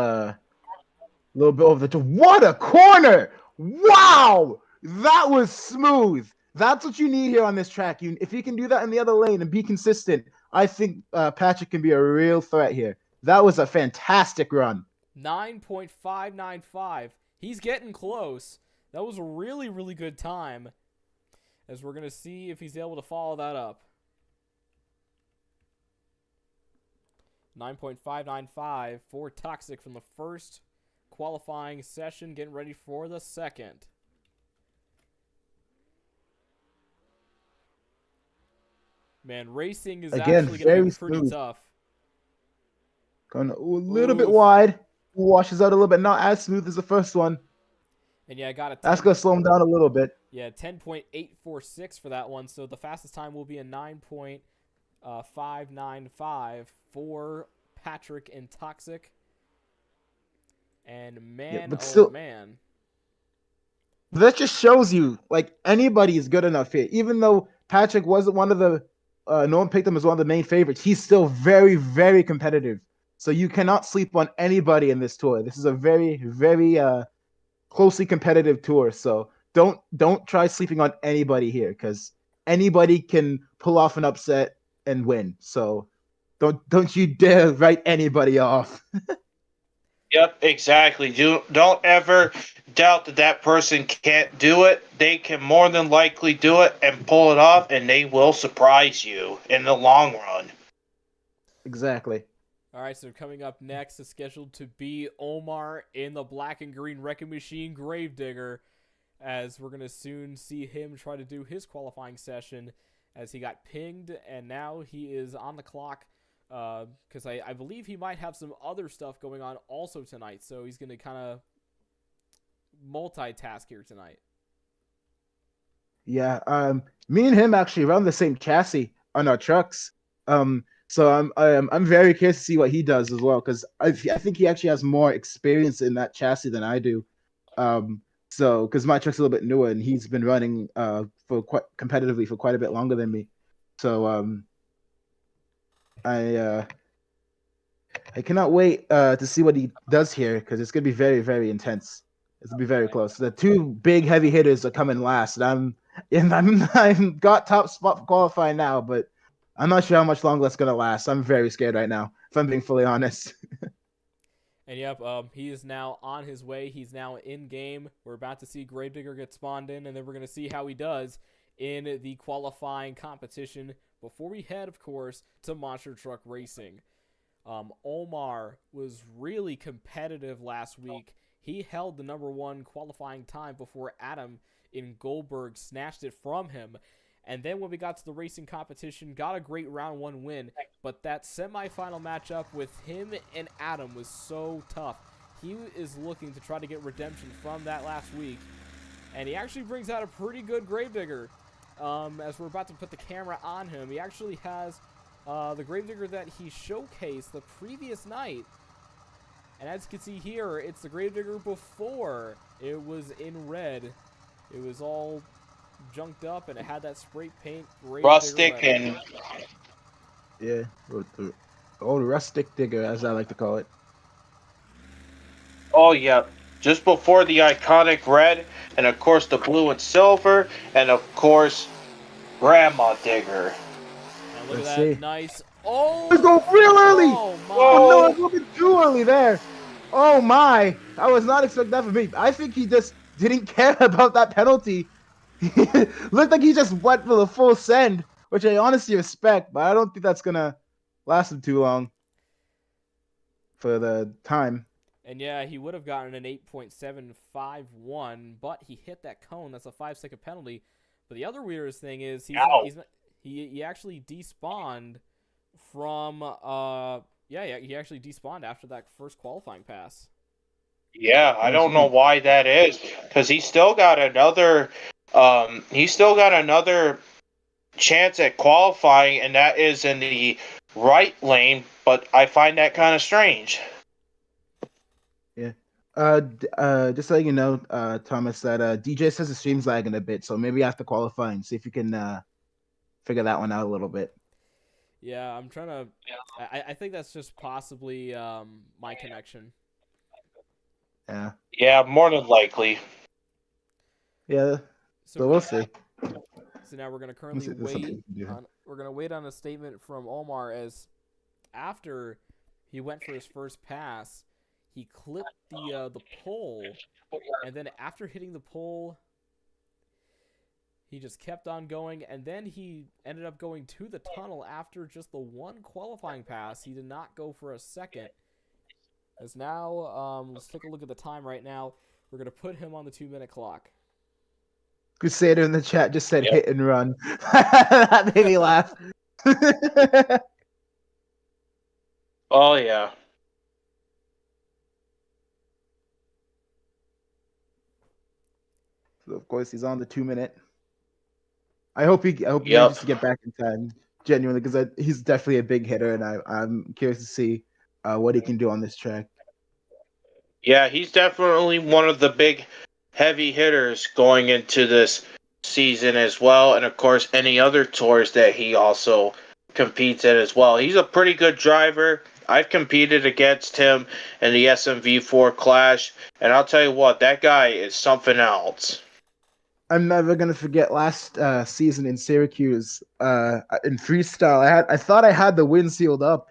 little bit over the top. What a corner! Wow! That was smooth. That's what you need here on this track. If you can do that in the other lane and be consistent, I think Patrick can be a real threat here. That was a fantastic run. 9.595. He's getting close. That was a really, really good time. As we're going to see if he's able to follow that up. 9.595 for Toxic from the first qualifying session. Getting ready for the second. Man, racing is actually going to be pretty tough. Going a little bit wide. Washes out a little bit. Not as smooth as the first one. And yeah, I got it. That's going to slow him down a little bit. Yeah, 10.846 for that one. So the fastest time will be a 9.595 for Patrick and Toxic. And man, yeah, still, man. That just shows you, like, anybody is good enough here. Even though Patrick wasn't one of the no one picked him as one of the main favorites, he's still very, very competitive. So you cannot sleep on anybody in this tour. This is a very, very closely competitive tour. So don't try sleeping on anybody here because anybody can pull off an upset and win. So don't you dare write anybody off. Yep, exactly. Don't ever doubt that person can't do it. They can more than likely do it and pull it off, and they will surprise you in the long run. Exactly. All right, so coming up next is scheduled to be Omar in the black and green Wrecking Machine Gravedigger, as we're going to soon see him try to do his qualifying session as he got pinged, and now he is on the clock. Because I believe he might have some other stuff going on also tonight, so he's going to kind of multitask here tonight. Yeah, me and him actually run the same chassis on our trucks. So I'm very curious to see what he does as well, because I think he actually has more experience in that chassis than I do. So because my truck's a little bit newer and he's been running for quite competitively for quite a bit longer than me. So I cannot wait to see what he does here because it's gonna be very, very intense. It's gonna be very close. The 2 big heavy hitters are coming last, and I'm got top spot for qualifying now, but I'm not sure how much longer that's gonna last. I'm very scared right now, if I'm being fully honest. And yep, he is now on his way. He's now in game. We're about to see Gravedigger get spawned in, and then we're going to see how he does in the qualifying competition before we head, of course, to Monster Truck Racing. Omar was really competitive last week. He held the #1 qualifying time before Adam in Goldberg snatched it from him. And then when we got to the racing competition, got a great round 1 win. But that semifinal matchup with him and Adam was so tough. He is looking to try to get redemption from that last week. And he actually brings out a pretty good Gravedigger. As we're about to put the camera on him, he actually has the Gravedigger that he showcased the previous night. And as you can see here, it's the Gravedigger before it was in red. It was all junked up, and it had that spray paint Rustic and Yeah, the old rustic digger, as I like to call it. oh yeah, just before the iconic red, and of course the blue and silver, and of course Grandma Digger. And look Let's at that see. nice. Oh, Let's go real early. oh my! Oh no, I'm moving too early there. Oh my, I was not expecting that from me. I think he just didn't care about that penalty. Looked like he just went for the full send, which I honestly respect, but I don't think that's gonna last him too long for the time. And yeah, he would have gotten an 8.751, but he hit that cone. That's a 5-second penalty. But the other weirdest thing is he actually despawned from he actually despawned after that first qualifying pass. Yeah, I don't know why that is, because he's still got another chance at qualifying, and that is in the right lane. But I find that kind of strange. Yeah. Just so you know, Thomas, that DJ says the stream's lagging a bit, so maybe after qualifying, see if you can figure that one out a little bit. Yeah, I'm trying to. I think that's just possibly my connection. Yeah. Yeah, more than likely. Yeah. So we'll see. So now we're gonna currently we're gonna wait on a statement from Omar, as after he went for his first pass, he clipped the pole, and then after hitting the pole, he just kept on going, and then he ended up going to the tunnel after just the one qualifying pass. He did not go for a second. As now, let's take a look at the time right now. We're going to put him on the 2-minute clock. Crusader in the chat just said hit and run. That made me laugh. Oh yeah. So of course he's on the 2-minute. I hope he manages to get back in time, genuinely, because he's definitely a big hitter, and I'm curious to see what he can do on this track. Yeah, he's definitely one of the big heavy hitters going into this season as well, and of course any other tours that he also competes in as well. He's a pretty good driver. I've competed against him in the SMV4 Clash, and I'll tell you what, that guy is something else. I'm never gonna forget last season in Syracuse in freestyle. I thought I had the win sealed up,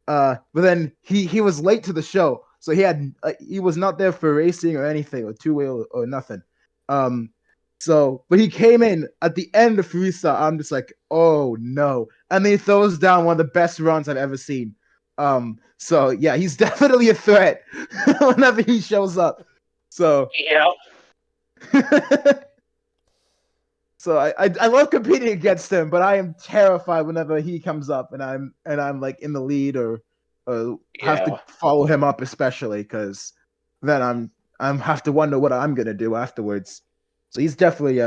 but then he was late to the show, so he was not there for racing or anything or two-way or nothing. But he came in at the end of freestyle. I'm just like, oh no, and then he throws down one of the best runs I've ever seen. So yeah, he's definitely a threat whenever he shows up. So yeah. So I love competing against him, but I am terrified whenever he comes up and I'm like in the lead or have to follow him up, especially because then I'm have to wonder what I'm gonna do afterwards. So he's definitely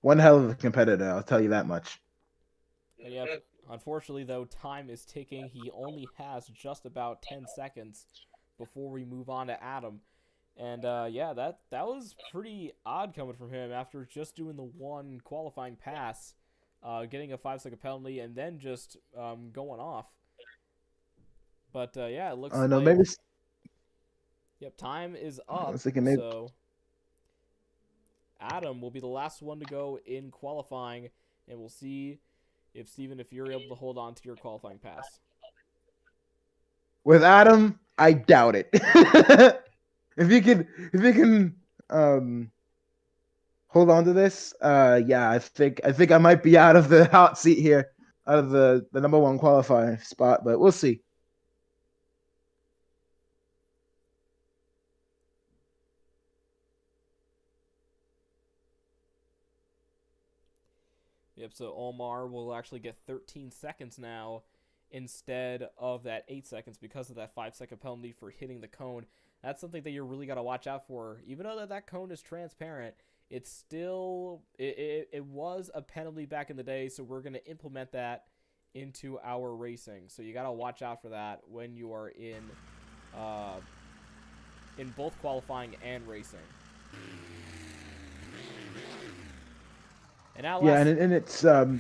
one hell of a competitor, I'll tell you that much. Yeah, unfortunately though, time is ticking. He only has just about 10 seconds before we move on to Adam. And yeah, that was pretty odd coming from him after just doing the one qualifying pass, getting a 5-second penalty, and then just going off. But yeah, it looks like... maybe... Yep, time is up, so Adam will be the last one to go in qualifying, and we'll see if Steven, if you're able to hold on to your qualifying pass. With Adam, I doubt it. if you can hold on to this, yeah, I think I might be out of the hot seat here, out of the number one qualifying spot, but we'll see. Yep, so Omar will actually get 13 seconds now instead of that 8 seconds because of that 5-second penalty for hitting the cone. That's something that you really got to watch out for. Even though that cone is transparent, it's still, it was a penalty back in the day, so we're going to implement that into our racing. So you got to watch out for that when you are in both qualifying and racing. And now yeah, and it's okay.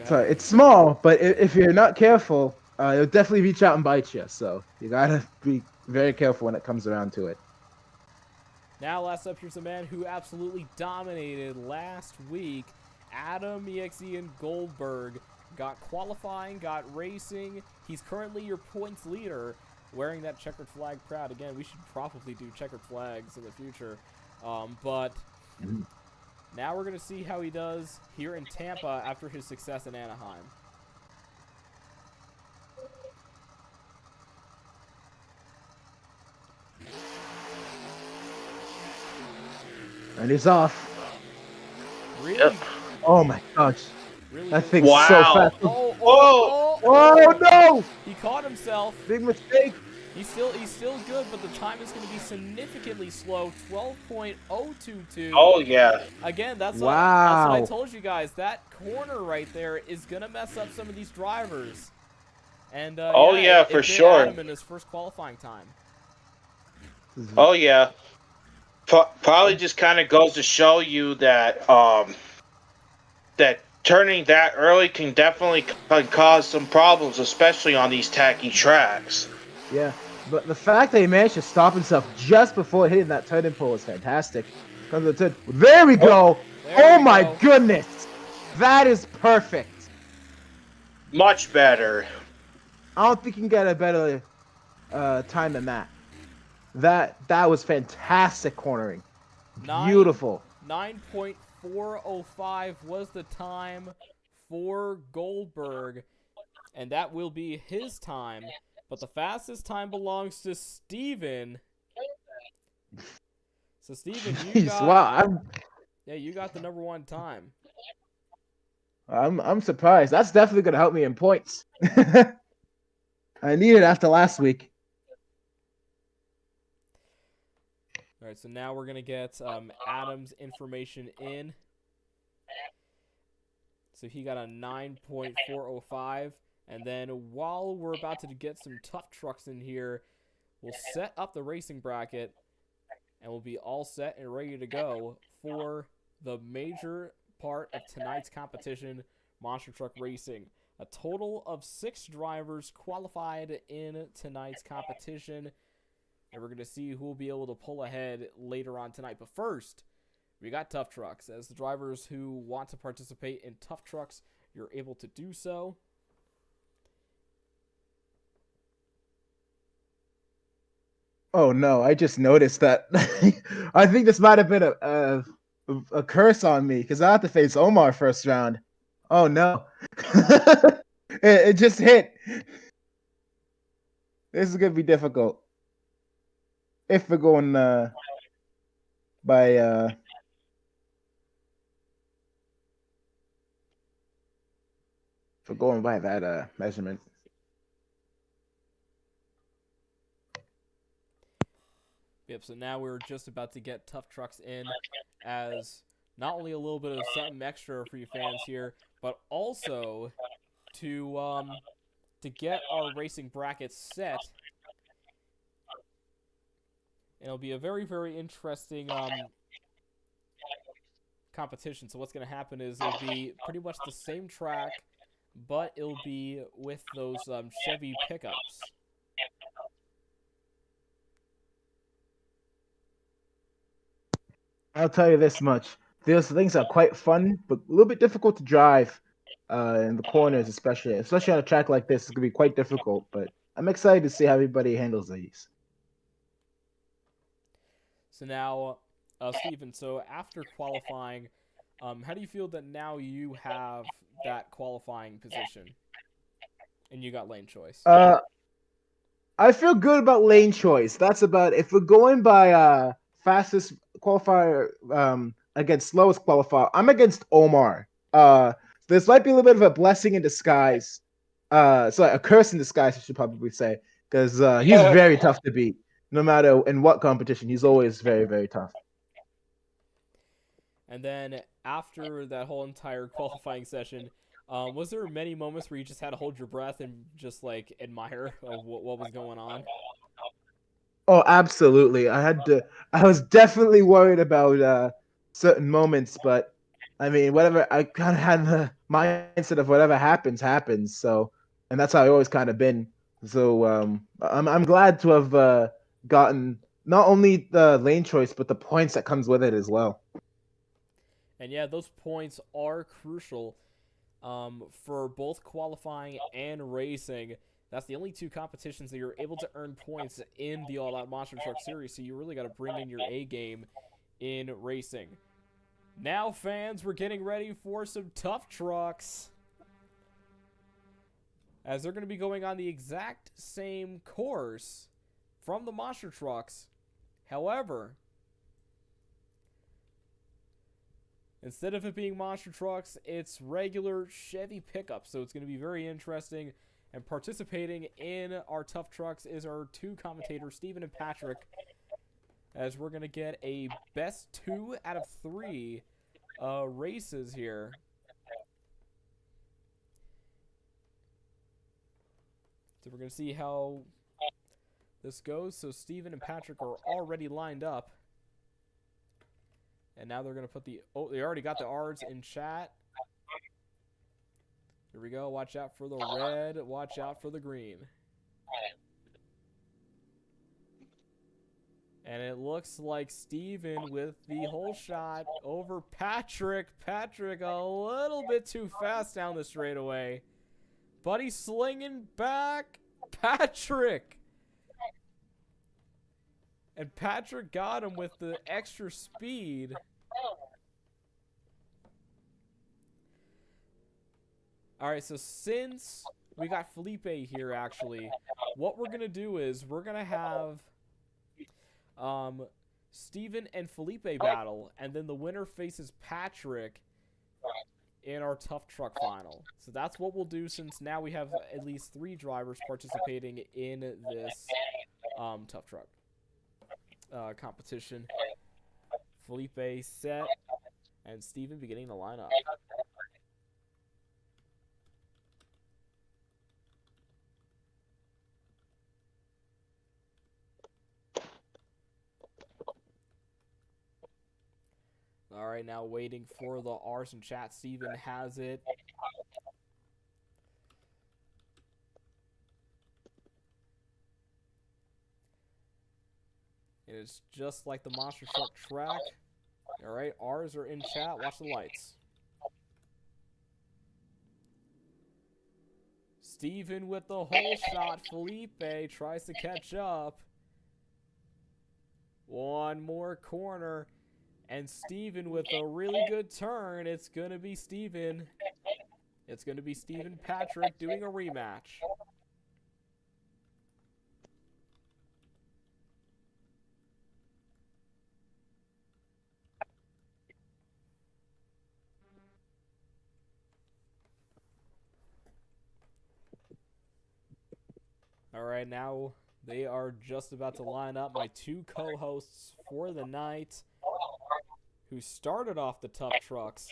sorry, it's small, but if you're not careful, it'll definitely reach out and bite you. So you gotta be very careful when it comes around to it. Now, last up, here's a man who absolutely dominated last week. Adam Exian Goldberg got qualifying, got racing. He's currently your points leader, wearing that checkered flag proud. Again, we should probably do checkered flags in the future. But now we're going to see how he does here in Tampa after his success in Anaheim. And he's off. Really? Yep. Oh my gosh. Really That good. thing's so Wow. fast. Oh, no! He caught himself. Big mistake. He's still good, but the time is going to be significantly slow. 12.022. Oh yeah. Again, that's Wow. what I told you guys. That corner right there is going to mess up some of these drivers. And yeah, for it did sure. Adam in his first qualifying time. Oh yeah. Probably just kind of goes to show you that that turning that early can definitely cause some problems, especially on these tacky tracks. Yeah, but the fact that he managed to stop himself just before hitting that turning pole was fantastic. There we go. There we my go. goodness. That is perfect. Much better. I don't think you can get a better time than that. That was fantastic cornering. Beautiful. 9.405 was the time for Goldberg, and that will be his time. But the fastest time belongs to Steven. So Steven, you got the number one time. I'm surprised. That's definitely gonna help me in points. I need it after last week. All right, so now we're gonna get Adam's information in. So he got a 9.405, and then while we're about to get some tough trucks in here, we'll set up the racing bracket, and we'll be all set and ready to go for the major part of tonight's competition, Monster Truck Racing. A total of 6 drivers qualified in tonight's competition, and we're going to see who will be able to pull ahead later on tonight. But first, we got Tough Trucks. As the drivers who want to participate in Tough Trucks, you're able to do so. Oh no, I just noticed that. I think this might have been a curse on me because I have to face Omar first round. Oh no. it just hit. This is gonna be difficult. If we're going by if we're going by that measurement. Yep, so now we're just about to get Tough Trucks in as not only a little bit of something extra for you fans here, but also to get our racing brackets set. And it'll be a very, very interesting competition. So what's going to happen is it'll be pretty much the same track, but it'll be with those Chevy pickups. I'll tell you this much. Those things are quite fun, but a little bit difficult to drive. in the corners, especially on a track like this. It's gonna be quite difficult, but I'm excited to see how everybody handles these. So now, Stephen, so after qualifying, how do you feel that now you have that qualifying position and you got lane choice? I feel good about lane choice. That's about if we're going by fastest qualifier against slowest qualifier. I'm against Omar. This might be a little bit of a blessing in disguise. So a curse in disguise, I should probably say, because he's very tough to beat. No matter in what competition, he's always very, very tough. And then after that whole entire qualifying session, was there many moments where you just had to hold your breath and just like admire of what was going on? Oh, absolutely. I was definitely worried about certain moments, but I mean, whatever. I kind of had the mindset of whatever happens, happens. So, and that's how I always kind of been. So, I'm glad to have gotten not only the lane choice, but the points that comes with it as well. And yeah, those points are crucial for both qualifying and racing. That's the only two competitions that you're able to earn points in the All Out Monster Truck Series, so you really got to bring in your A game in racing. Now, fans, we're getting ready for some tough trucks, as they're going to be going on the exact same course from the monster trucks. However, instead of it being monster trucks, it's regular Chevy pickups. So it's going to be very interesting. And participating in our tough trucks is our two commentators, Steven and Patrick, as we're going to get a best 2 out of 3 races here. So we're going to see how this goes. So Steven and Patrick are already lined up. And now they're going to put the... Oh, they already got the R's in chat. Here we go. Watch out for the red. Watch out for the green. And it looks like Steven with the whole shot over Patrick. Patrick a little bit too fast down the straightaway. But he's slinging back. Patrick! And Patrick got him with the extra speed. Alright, so since we got Felipe here, actually, what we're going to do is we're going to have Steven and Felipe battle, and then the winner faces Patrick in our Tough Truck final. So that's what we'll do, since now we have at least 3 drivers participating in this Tough Truck competition. Felipe set, and Steven beginning to line up. All right, now waiting for the R's in chat. Steven has it. It is just like the monster truck track. All right, R's are in chat. Watch the lights. Steven with the whole shot. Felipe tries to catch up. One more corner. And Steven with a really good turn. It's going to be Steven. It's going to be Steven Patrick doing a rematch. All right, now they are just about to line up. My 2 co-hosts for the night, who started off the Tough Trucks,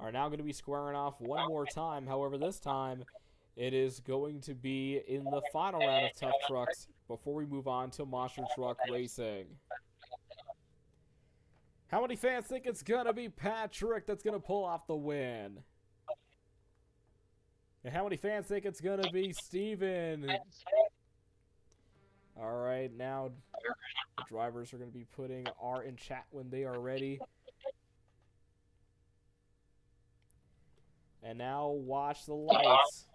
are now going to be squaring off one more time. However, this time it is going to be in the final round of Tough Trucks before we move on to Monster Truck Racing. How many fans think it's going to be Patrick that's going to pull off the win? And how many fans think it's going to be Steven? All right, now the drivers are going to be putting R in chat when they are ready. And now watch the lights.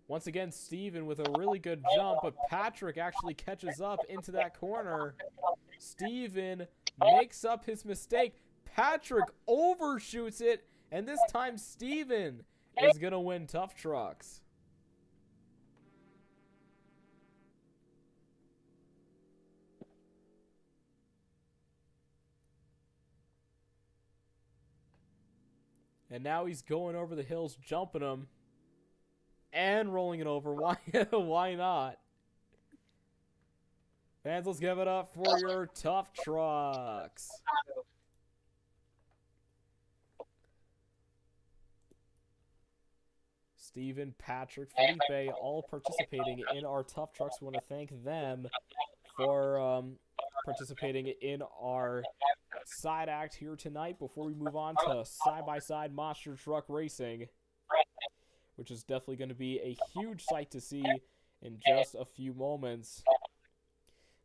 Once again, Steven with a really good jump, but Patrick actually catches up into that corner. Steven makes up his mistake. Patrick overshoots it, and this time Steven is going to win Tough Trucks. And now he's going over the hills, jumping them, and rolling it over. Why not? Fans, let's give it up for your Tough Trucks. Steven, Patrick, Felipe, all participating in our Tough Trucks. We want to thank them for participating in our side act here tonight before we move on to side-by-side monster truck racing, which is definitely going to be a huge sight to see in just a few moments.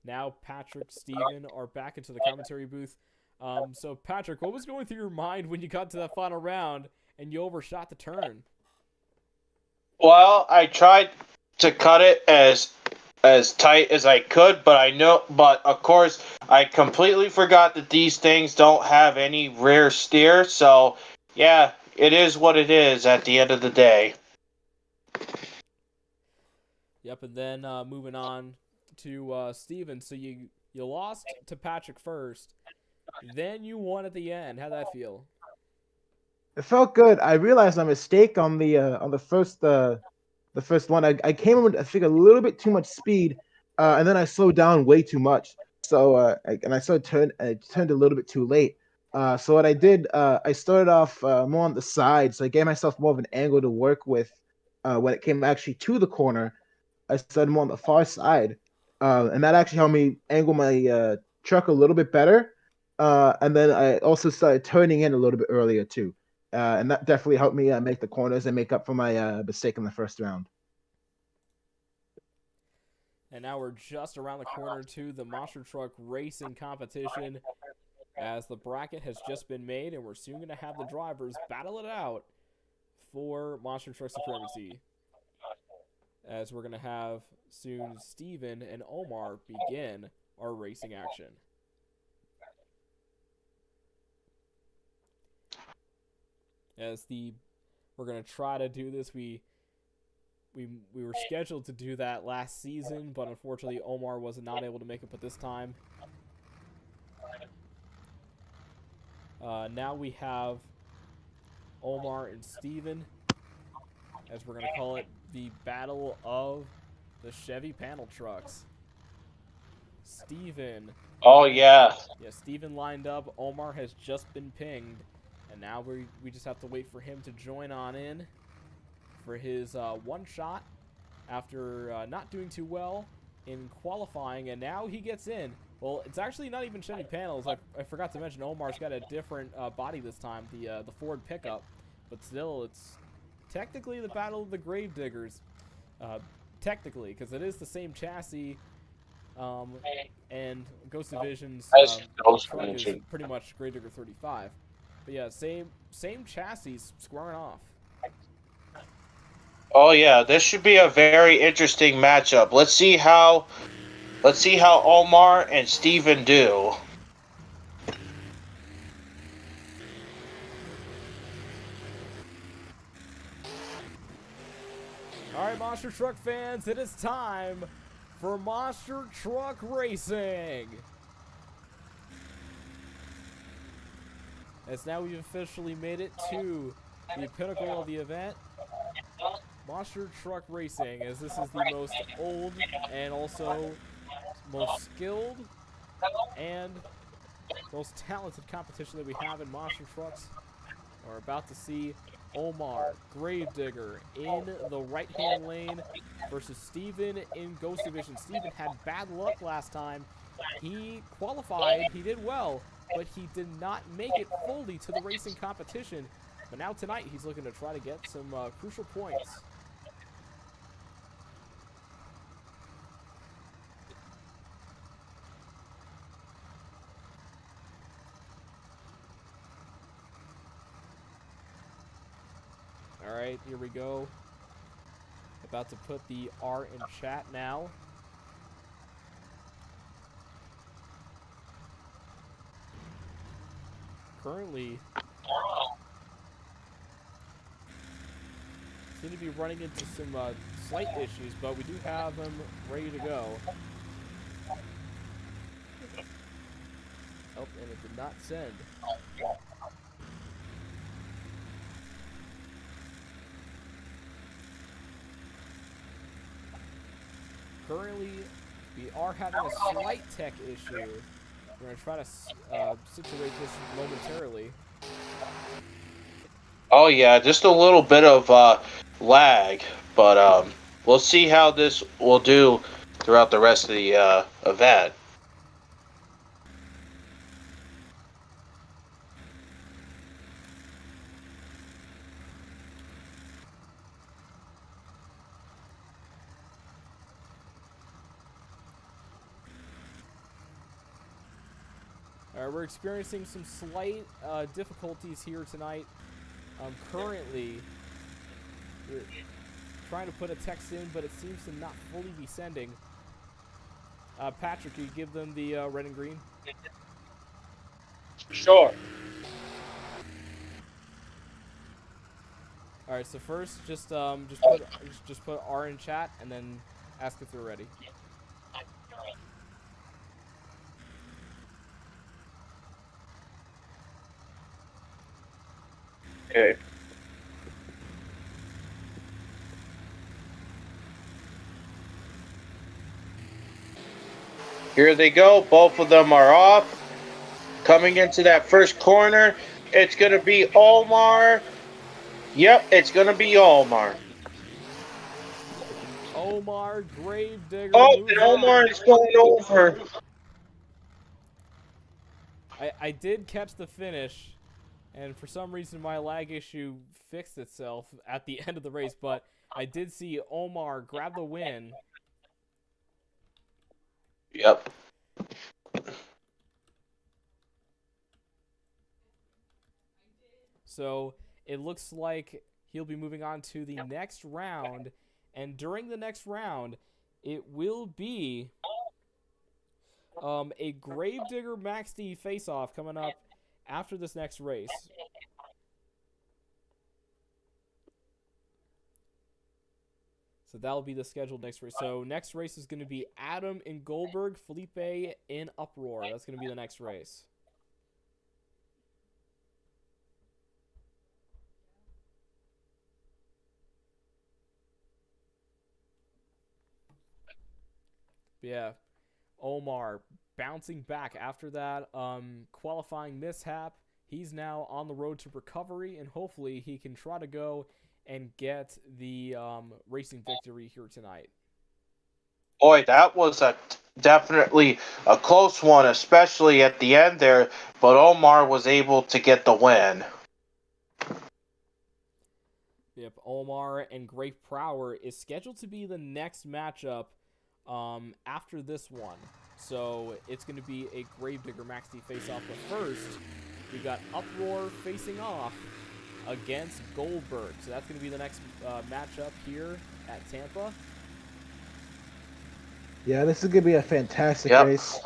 Now Patrick, Steven are back into the commentary booth. So Patrick, what was going through your mind when you got to that final round and you overshot the turn? Well, I tried to cut it as tight as I could, but of course I completely forgot that these things don't have any rear steer, so yeah, it is what it is at the end of the day. Yep, and then moving on to Steven. So you lost to Patrick first, then you won at the end. How'd that feel? It felt good. I realized my mistake on the first one. I came in with, I think, a little bit too much speed, and then I slowed down way too much. So I turned a little bit too late. So what I did, I started off more on the side, so I gave myself more of an angle to work with. When it came actually to the corner, I started more on the far side, and that actually helped me angle my truck a little bit better. And then I also started turning in a little bit earlier too. And that definitely helped me make the corners and make up for my mistake in the first round. And now we're just around the corner to the monster truck racing competition, as the bracket has just been made, and we're soon going to have the drivers battle it out for monster truck supremacy. As we're going to have soon Steven and Omar begin our racing action. We're gonna try to do this. We were scheduled to do that last season, but unfortunately Omar was not able to make it at this time. Now we have Omar and Steven, as we're gonna call it the Battle of the Chevy Panel Trucks. Steven. Oh yeah. Yeah, Steven lined up. Omar has just been pinged. And now we just have to wait for him to join on in for his one shot after not doing too well in qualifying. And now he gets in. Well, it's actually not even Chevy Panels. I forgot to mention Omar's got a different body this time, the Ford pickup. But still, it's technically the Battle of the Gravediggers. Technically, because it is the same chassis. And Ghost Division's truck is pretty much Gravedigger 35. But yeah, same chassis squaring off. Oh yeah, this should be a very interesting matchup. Let's see how Omar and Steven do. Alright, Monster Truck fans, it is time for Monster Truck Racing. As now we've officially made it to the pinnacle of the event, Monster Truck Racing, as this is the most old and also most skilled and most talented competition that we have in monster trucks. We're about to see Omar, Gravedigger, in the right-hand lane versus Steven in Ghost Division. Steven had bad luck last time. He qualified, he did well, but he did not make it fully to the racing competition. But now tonight, he's looking to try to get some crucial points. right, here we go. About to put the R in chat now. Currently, seem to be running into some slight issues, but we do have them ready to go. Oh, and it did not send. Currently, we are having a slight tech issue. We're going to try to situate this momentarily. Oh yeah, just a little bit of lag, but we'll see how this will do throughout the rest of the event. We're experiencing some slight difficulties here tonight. Currently, we're trying to put a text in, but it seems to not fully be sending. Patrick, can you give them the red and green? Sure. All right. So first, just put R in chat, and then ask if they're ready. Okay. Here they go. Both of them are off. Coming into that first corner, it's going to be Omar. Yep, it's going to be Omar. Omar Gravedigger. Oh, and Omar is going over. I did catch the finish, and for some reason my lag issue fixed itself at the end of the race, but I did see Omar grab the win. Yep. So it looks like he'll be moving on to the next round, and during the next round, it will be a Gravedigger Max D face-off coming up after this next race. So that'll be the scheduled next race. So next race is going to be Adam in Goldberg, Felipe in Uproar. That's going to be the next race. Yeah, Omar bouncing back after that qualifying mishap. He's now on the road to recovery, and hopefully he can try to go and get the racing victory here tonight. Boy, that was definitely a close one, especially at the end there, but Omar was able to get the win. Yep, Omar and Great Prower is scheduled to be the next matchup after this one. So it's going to be a Gravedigger Max D face-off. But first, we got Uproar facing off against Goldberg. So that's going to be the next matchup here at Tampa. Yeah, this is going to be a fantastic race.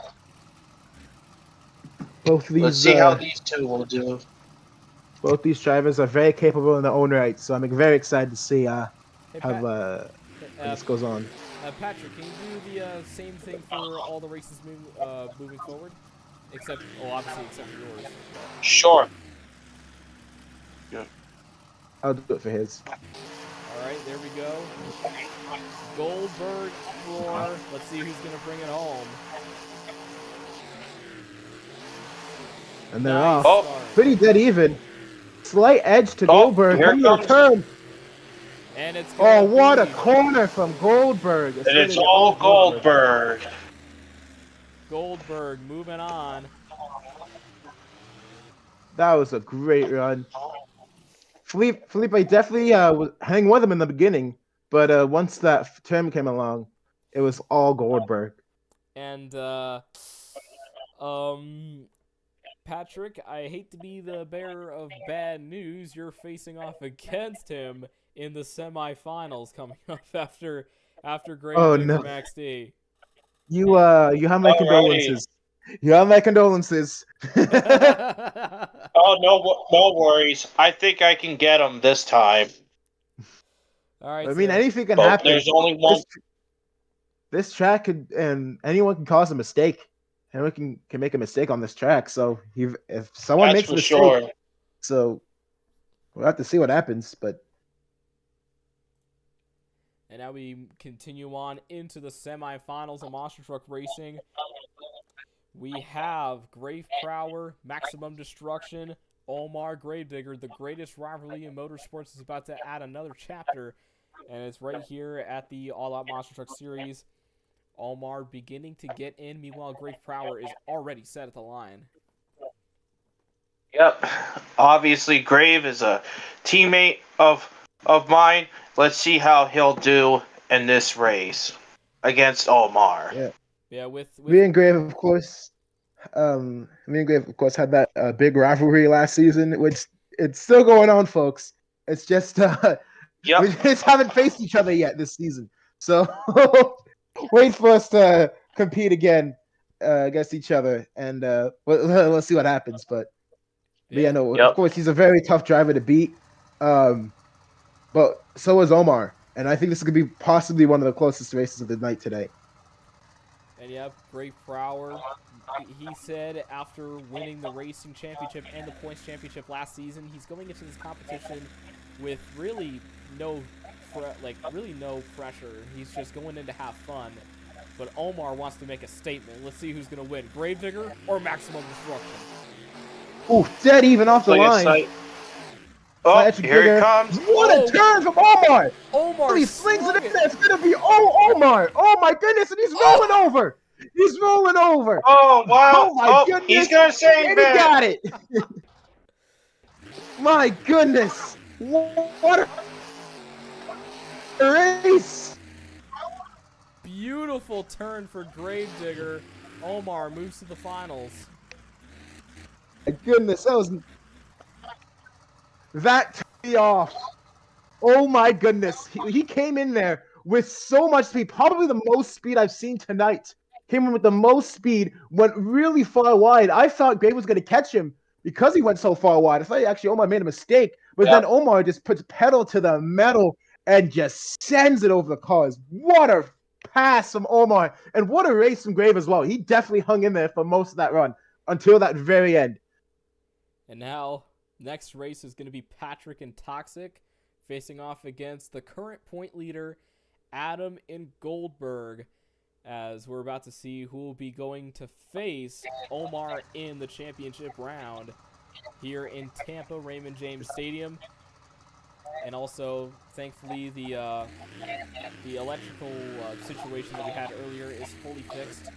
Both of these, let's see how these two will do. Both these drivers are very capable in their own right, so I'm very excited to see how this goes on. Patrick, can you do the same thing for all the races moving forward? Except, obviously, except for yours. Sure. Yeah. I'll do it for his. All right, there we go. Goldberg, Uproar. Let's see who's going to bring it home. And they're off. Oh. Pretty dead even. Slight edge to Goldberg. Here comes. Turn. And it's what a corner from Goldberg. And it's all Goldberg. Goldberg moving on. That was a great run. Felipe definitely was hanging with him in the beginning, but once that turn came along, it was all Goldberg. And Patrick, I hate to be the bearer of bad news. You're facing off against him in the semifinals coming up after Oh Gravedigger no. Max D. You have my condolences. You have my condolences. Oh, no worries. I think I can get him this time. All right, I mean, so anything can But happen. there's only one. This track could, and anyone can cause a mistake. Anyone can make a mistake on this track. So if someone That's makes a for mistake, sure. so we'll have to see what happens. But and now we continue on into the semifinals of Monster Truck Racing. We have Grave Prowler, Maximum Destruction, Omar Gravedigger. The greatest rivalry in motorsports is about to add another chapter, and it's right here at the All Out Monster Truck Series. Omar beginning to get in. Meanwhile, Grave Prowler is already set at the line. Yep. Obviously, Grave is a teammate of mine. Let's see how he'll do in this race against Omar. Yeah, with me and Grave, of course, had that big rivalry last season, which it's still going on, folks. It's just Yep. we just haven't faced each other yet this season. So wait for us to compete again against each other, and let's see what happens. But yeah, no, Yep. of course he's a very tough driver to beat. But so is Omar, and I think this could be possibly one of the closest races of the night today. And yep, Grave Prowler. He said after winning the racing championship and the points championship last season, he's going into this competition with really no pressure. He's just going in to have fun. But Omar wants to make a statement. Let's see who's going to win, Gravedigger or Maximum Destruction. Ooh, dead even off the line. Oh, here it comes. What a turn from Omar! Omar he slings it in there. It's gonna be Omar! Oh my goodness! And he's rolling over. He's rolling over. Oh wow! Oh my goodness! He's gonna save and he got it. My goodness! What a race! Beautiful turn for Gravedigger. Omar moves to the finals. My goodness, that turned me off. Oh my goodness. He came in there with so much speed, probably the most speed I've seen tonight. Came in with the most speed, went really far wide. I thought Grave was going to catch him because he went so far wide. I thought actually Omar made a mistake, but then Omar just puts pedal to the metal and just sends it over the cars. What a pass from Omar, and what a race from Grave as well. He definitely hung in there for most of that run until that very end. And now, next race is going to be Patrick and Toxic facing off against the current point leader, Adam and Goldberg, as we're about to see who will be going to face Omar in the championship round here in Tampa, Raymond James Stadium. And also, thankfully, the electrical situation that we had earlier is fully fixed.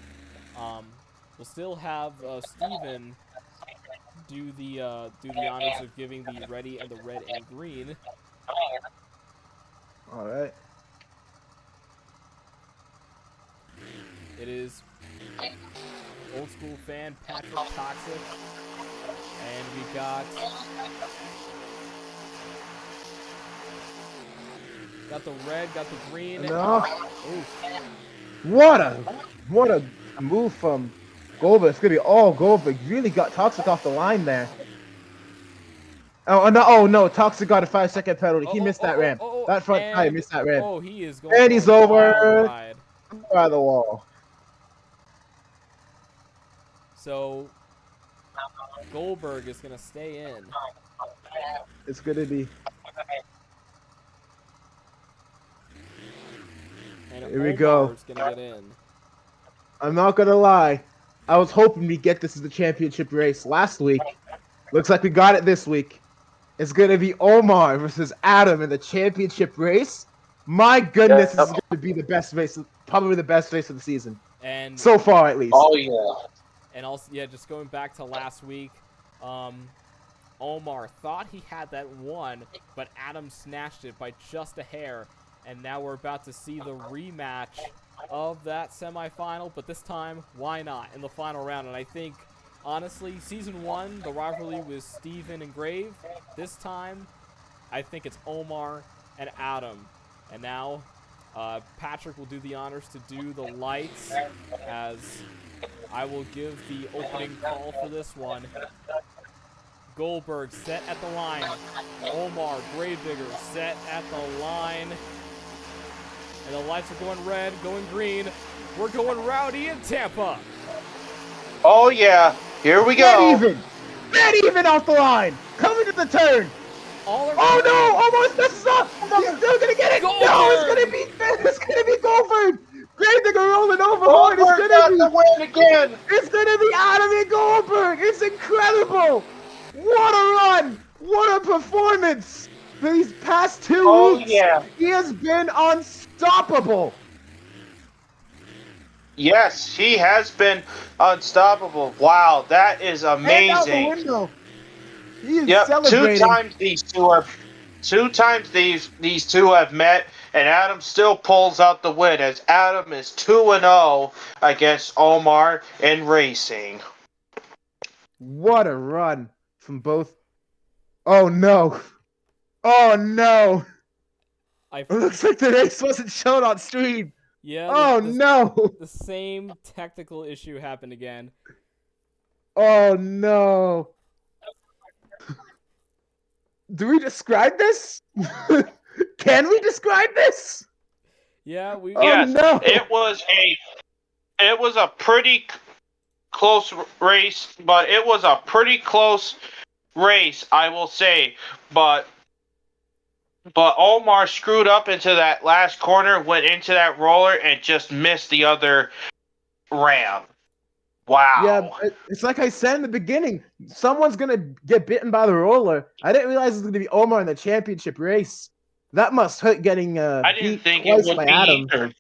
We'll still have Steven do the honors of giving the ready and the red and green. All right. It is old school fan Patrick Toxic, and we got the red, got the green. No. What a move from Goldberg. It's gonna be all Goldberg. Really got Toxic off the line there. Oh no! Toxic got a 5-second penalty. He missed that ramp. That front tire missed that ramp. Oh, he is going. And he's over by the wall. So Goldberg is gonna stay in. It's gonna be. And here we go. Gonna get in. I'm not gonna lie. I was hoping we'd get this as the championship race last week. Looks like we got it this week. It's gonna be Omar versus Adam in the championship race. My goodness, this is gonna be the best race, probably the best race of the season. And so far, at least. Oh yeah. And also, yeah, just going back to last week, Omar thought he had that one, but Adam snatched it by just a hair. And now we're about to see the rematch of that semifinal, but this time, why not, in the final round? And I think honestly, season 1, the rivalry was Steven and Grave. This time, I think it's Omar and Adam. And now, Patrick will do the honors to do the lights, as I will give the opening call for this one. Goldberg set at the line. Omar Gravedigger set at the line. And the lights are going red, going green. We're going rowdy in Tampa. Oh yeah, here we Get go. even! Get even off the line! Coming to the turn! Oh no! Almost messes up! He's still gonna get it! No! It's gonna be Goldberg! Gravedigger rolling over hard! Goldberg got the win again. It's gonna be Adam and Goldberg! It's incredible! What a run! What a performance! These past 2 weeks, yeah. he has been unstoppable! Yes, he has been unstoppable. Wow, that is And out the amazing. window! He is Yep, celebrating. two times these two have met, and Adam still pulls out the win as Adam is 2-0 against Omar in racing. What a run from both. Oh no! Oh no! It looks like the race wasn't shown on stream. Yeah. Oh no! The same technical issue happened again. Oh no! Do we describe this? Can we describe this? Yeah, we. Yes, no. it was a pretty close race, but it was a pretty close race, I will say. But Omar screwed up into that last corner, went into that roller, and just missed the other ramp. Wow. Yeah, it's like I said in the beginning. Someone's gonna get bitten by the roller. I didn't realize it was gonna be Omar in the championship race. That must hurt getting I didn't beat think twice it would by be Adam. either.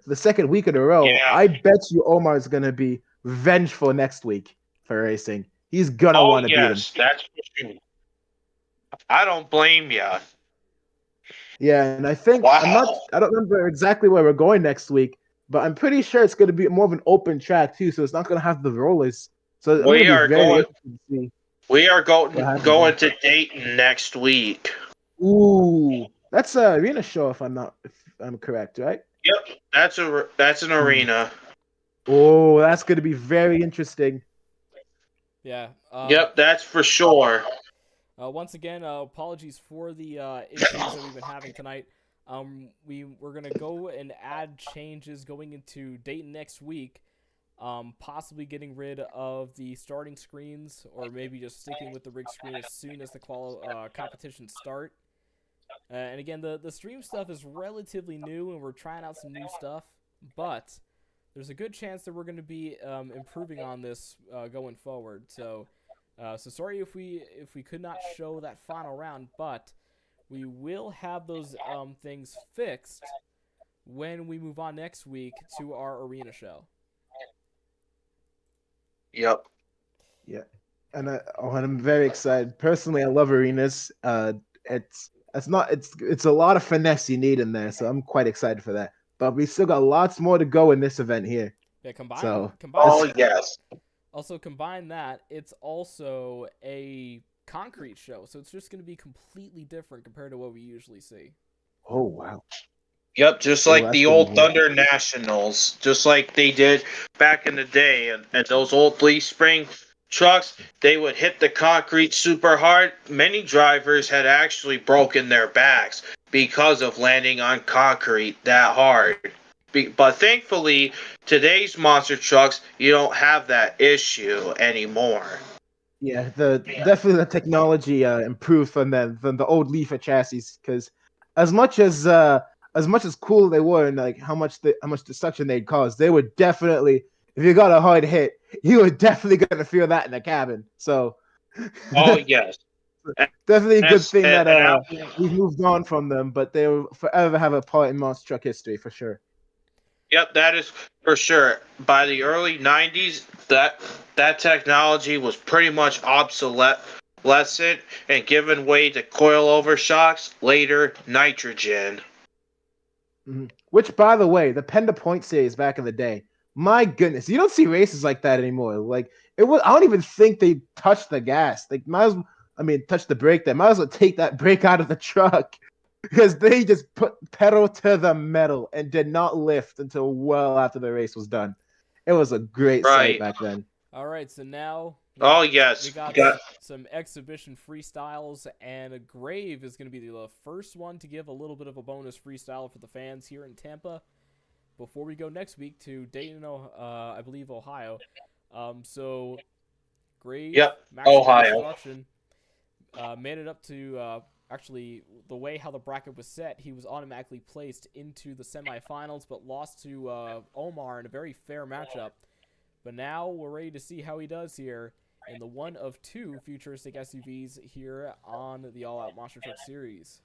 The second week in a row. Yeah. I bet you Omar's gonna be vengeful next week for racing. He's gonna want to beat him. That's for sure. I don't blame ya. Yeah, and I think Wow. I don't remember exactly where we're going next week, but I'm pretty sure it's going to be more of an open track too, so it's not going to have the rollers. So I'm We gonna be are very going- interested to see. We are What happens going to Dayton next week. Ooh, that's a arena show if I'm correct, right? Yep, that's an arena. Oh, that's going to be very interesting. Yeah. Yep, that's for sure. Once again, apologies for the issues that we've been having tonight. We're gonna go and add changes going into Dayton next week. Possibly getting rid of the starting screens, or maybe just sticking with the rig screen as soon as the competitions start. And again, the stream stuff is relatively new, and we're trying out some new stuff. But there's a good chance that we're going to be improving on this going forward. So sorry if we could not show that final round, but we will have those things fixed when we move on next week to our arena show. Yep. Yeah, and I'm very excited. Personally, I love arenas. It's a lot of finesse you need in there, so I'm quite excited for that. But we still got lots more to go in this event here. Yeah, combine. Oh yes. Also, combine that, it's also a concrete show, so it's just going to be completely different compared to what we usually see. Oh wow. Yep, just like the old Thunder Nationals, just like they did back in the day. And those old Leaf Spring trucks, they would hit the concrete super hard. Many drivers had actually broken their backs because of landing on concrete that hard. But thankfully, today's monster trucks, you don't have that issue anymore. Yeah, definitely the technology improved from the old Leafer chassis, because as much as cool they were and like how much destruction they'd caused, they were definitely, if you got a hard hit, you were definitely gonna feel that in the cabin. So Oh yes. definitely a good thing that we've moved on from them, but they will forever have a part in monster truck history for sure. Yep, that is for sure. By the early 90s, that technology was pretty much obsolescent and given way to coilover shocks, later nitrogen. Mm-hmm. Which, by the way, the Penda Point series back in the day, my goodness, you don't see races like that anymore. Like, it was. I don't even think they touched the gas. Like, touch the brake. They might as well take that brake out of the truck because they just put pedal to the metal and did not lift until well after the race was done. It was a great sight back then. All right, so now Oh yes, we got some exhibition freestyles, and Grave is going to be the first one to give a little bit of a bonus freestyle for the fans here in Tampa before we go next week to Dayton, I believe, Ohio. So Grave, maximum Ohio. destruction, made it up to actually the way how the bracket was set. He was automatically placed into the semifinals, but lost to Omar in a very fair matchup. But now we're ready to see how he does here in the one of two futuristic SUVs here on the All Out Monster Truck Series.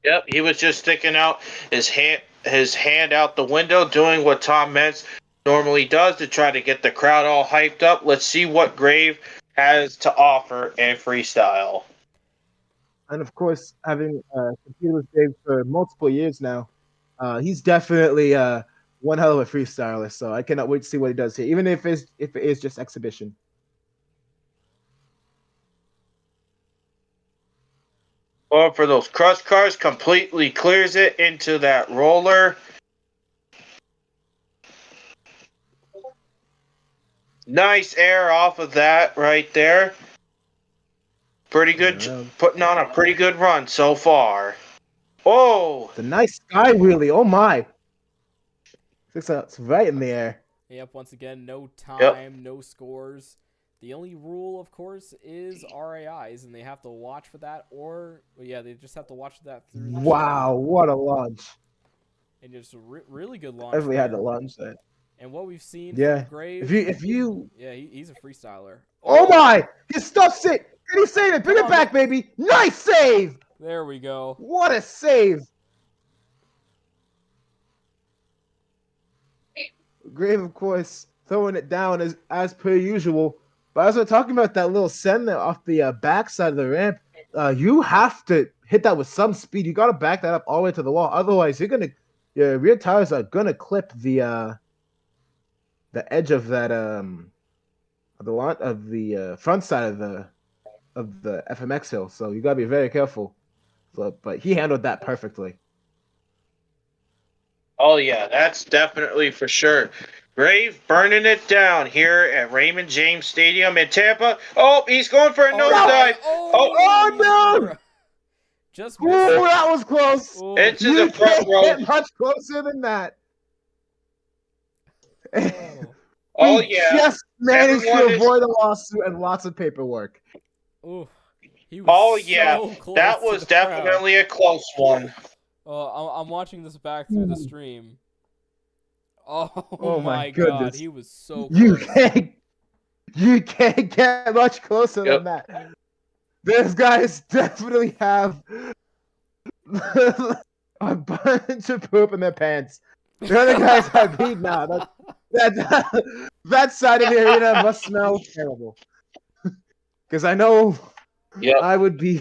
Yep, he was just sticking out his hand out the window, doing what Tom Mentz normally does to try to get the crowd all hyped up. Let's see what Grave has to offer in freestyle. And of course, having competed with Dave for multiple years now, he's definitely one hell of a freestyler. So I cannot wait to see what he does here, even if it is just exhibition. Or for those crush cars, completely clears it into that roller. Nice air off of that right there. Pretty good, putting on a pretty good run so far. Oh! The nice sky wheelie, oh my. It's right in the air. Yep, once again, no time, no scores. The only rule, of course, is RAIs, and they have to watch for that, they just have to watch that through the Wow, what a launch. And just really good launch. Definitely had to launch that. And what we've seen from Grave... If you... Yeah, he's a freestyler. Oh my! He stuffs it! Can he save it? Bring it back, baby! Nice save! There we go. What a save! Grave, of course, throwing it down as per usual. But as we're talking about that little send off the backside of the ramp, you have to hit that with some speed. You got to back that up all the way to the wall. Otherwise, your rear tires are gonna clip the edge of that the front side of the FMX hill. So you gotta be very careful. But he handled that perfectly. Oh yeah, that's definitely for sure. Grave burning it down here at Raymond James Stadium in Tampa. Oh, he's going for a nosedive. Oh no! Just missed. Ooh, that was close. Ooh. Into the front row. Get much closer than that. Oh yeah. Just managed to avoid a lawsuit and lots of paperwork. Ooh. He was so close that was definitely a close one. I'm watching this back through the stream. Oh my God, goodness. he was so close. You can't get much closer than that. Those guys definitely have a bunch of poop in their pants. The other guys have beat now. That side of the arena must smell terrible. Because I know I would be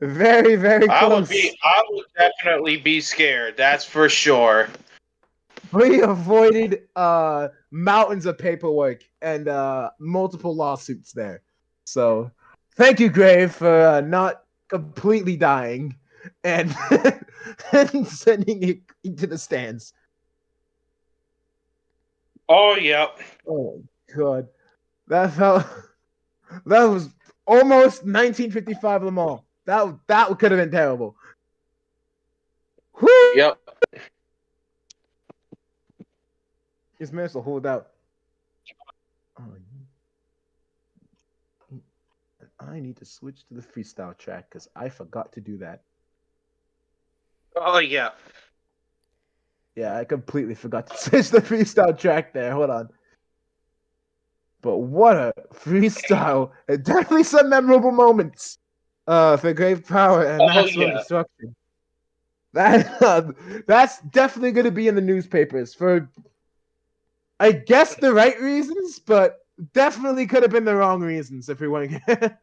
very, very close. I would definitely be scared, that's for sure. We avoided mountains of paperwork and multiple lawsuits there. So thank you, Grave, for not completely dying and, and sending it into the stands. Oh, yep. Oh, God. That was almost 1955 Le Mans. That could have been terrible. Woo! Yep. Just managed to hold out. I need to switch to the freestyle track because I forgot to do that. Oh, yeah. Yeah, I completely forgot to switch the freestyle track there. Hold on. But what a freestyle. Definitely some memorable moments for Grave Power and Maximum Destruction. That's definitely going to be in the newspapers for, I guess, the right reasons, but definitely could have been the wrong reasons if we want to get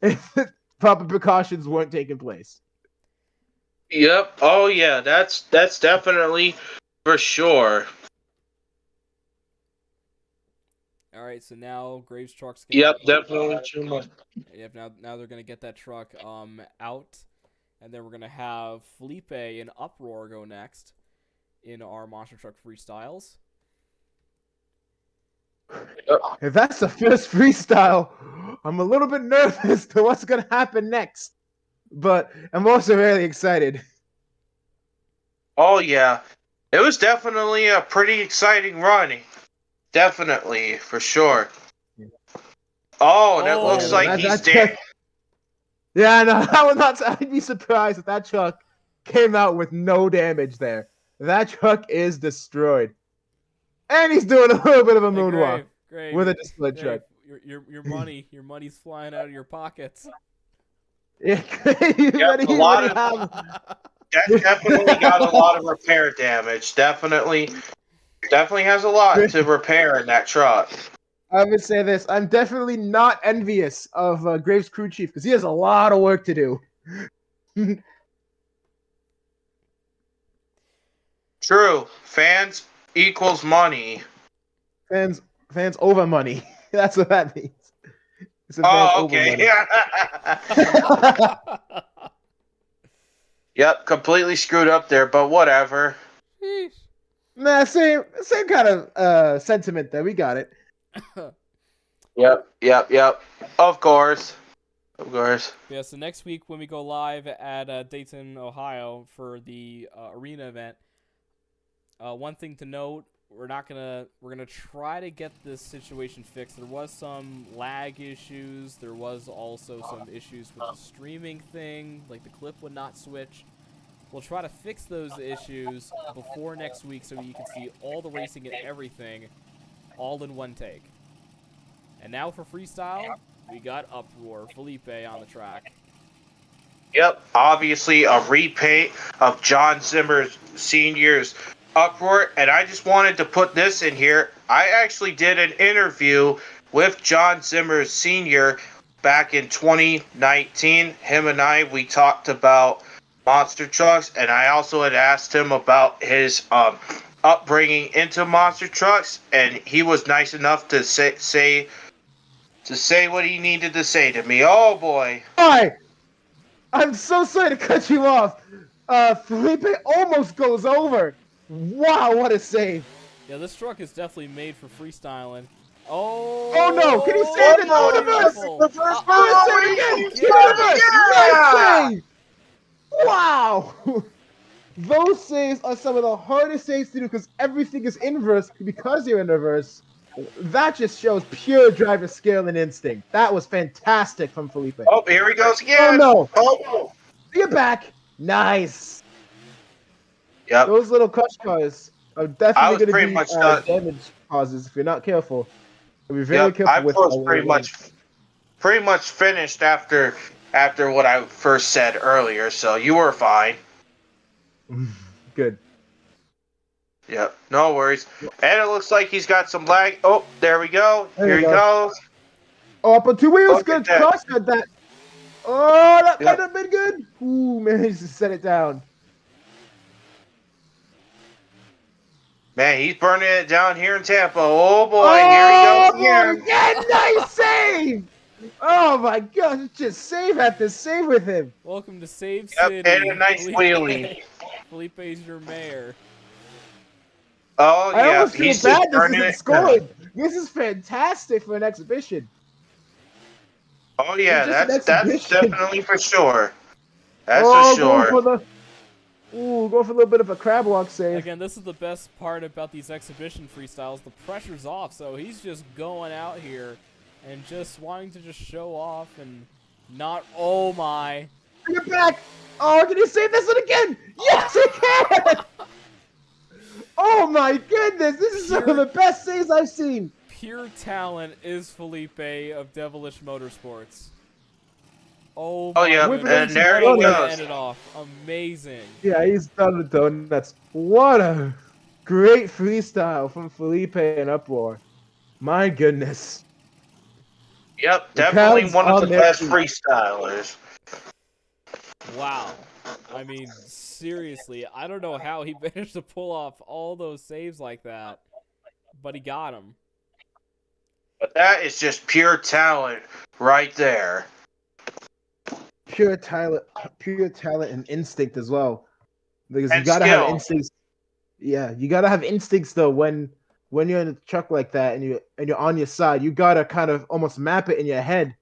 if proper precautions weren't taking place. Yep. Oh yeah, that's definitely for sure. All right, so now Graves truck's Yep, definitely too much. Yep, now they're gonna get that truck out, and then we're gonna have Felipe and Uproar go next in our monster truck freestyles. If that's the first freestyle, I'm a little bit nervous to what's gonna happen next, but I'm also really excited. Oh yeah, it was definitely a pretty exciting run. Definitely, for sure. Oh, and it Oh, looks yeah, like that- he's that dead. truck- Yeah, no, I would not. I'd be surprised if that truck came out with no damage there. That truck is destroyed, and he's doing a little bit of a Hey, moonwalk Grave, with a destroyed truck. your money's flying out of your pockets. Yeah, Yep, a lot of that definitely got a lot of repair damage. Definitely has a lot to repair in that truck. I would say this: I'm definitely not envious of Graves' crew chief because he has a lot of work to do. True, fans equals money. fans over money. That's what that means. It's a fans Oh, over okay. money. Yeah. Yep, completely screwed up there, but whatever. Nah, same kind of sentiment there. We got it. Yep. Of course. Yeah, so next week when we go live at Dayton, Ohio for the arena event, one thing to note, we're gonna try to get this situation fixed. There was some lag issues. There was also some issues with the streaming thing, like the clip would not switch. We'll try to fix those issues before next week so you can see all the racing and everything all in one take. And now for freestyle, we got Uproar, Felipe on the track. Yep, obviously a repaint of John Zimmer Sr.'s Uproar, and I just wanted to put this in here. I actually did an interview with John Zimmer Sr. back in 2019. Him and we talked about monster trucks, and I also had asked him about his upbringing into monster trucks, and he was nice enough to say what he needed to say to me. Oh boy. Hi, I'm so sorry to cut you off. Felipe almost goes over. Wow, what a save! Yeah, this truck is definitely made for freestyling. Oh! Oh no! Can he save it? No, reverse! Beautiful. Save it again! Reverse! Nice save! Wow! Those saves are some of the hardest saves to do because everything is inverse because you're in reverse. That just shows pure driver skill and instinct. That was fantastic from Felipe. Oh, here he goes again. Oh no! Oh. Get back! Nice! Yep. Those little crush cars are I definitely was going pretty to be much damage causes if you're not careful. So be very careful I with was pretty much finished after what I first said earlier, so you were fine. Good. Yep, no worries. And it looks like he's got some lag. Oh, there we go. Here he goes. Oh, up on two wheels. Look Good at that. cross cut that. Oh, that Yep. might have been good. Ooh, managed to set it down. Man, he's burning it down here in Tampa. Oh boy, here he goes again. Yeah, nice save! Oh my gosh, it's just save after save with him. Welcome to Save Yep, City. and a nice wheelie. Felipe's your mayor. Oh I yeah, almost feel he's bad just this burning isn't it. scored. This is fantastic for an exhibition. Oh yeah, It's just that's an exhibition. definitely for sure. That's for sure. Go for a little bit of a crab walk save. Again, this is the best part about these exhibition freestyles. The pressure's off, so he's just going out here and just wanting to just show off and not. Oh my! Bring it back! Oh, can you save this one again? Yes, he can! Oh my goodness, this is some of the best saves I've seen. Pure talent is Felipe of Devilish Motorsports. Oh my yeah, goodness. and there he What a way to goes. end it off. Amazing. Yeah, he's done the donuts. What a great freestyle from Felipe and Uproar. My goodness. Yep, The definitely crowd's one of on the their best feet. freestylers. Wow. I mean, seriously, I don't know how he managed to pull off all those saves like that, but he got them. But that is just pure talent right there. Pure talent and instinct as well. Because you And gotta have skill. instincts. Yeah, you gotta have instincts though when you're in a truck like that and you're on your side, you gotta kind of almost map it in your head.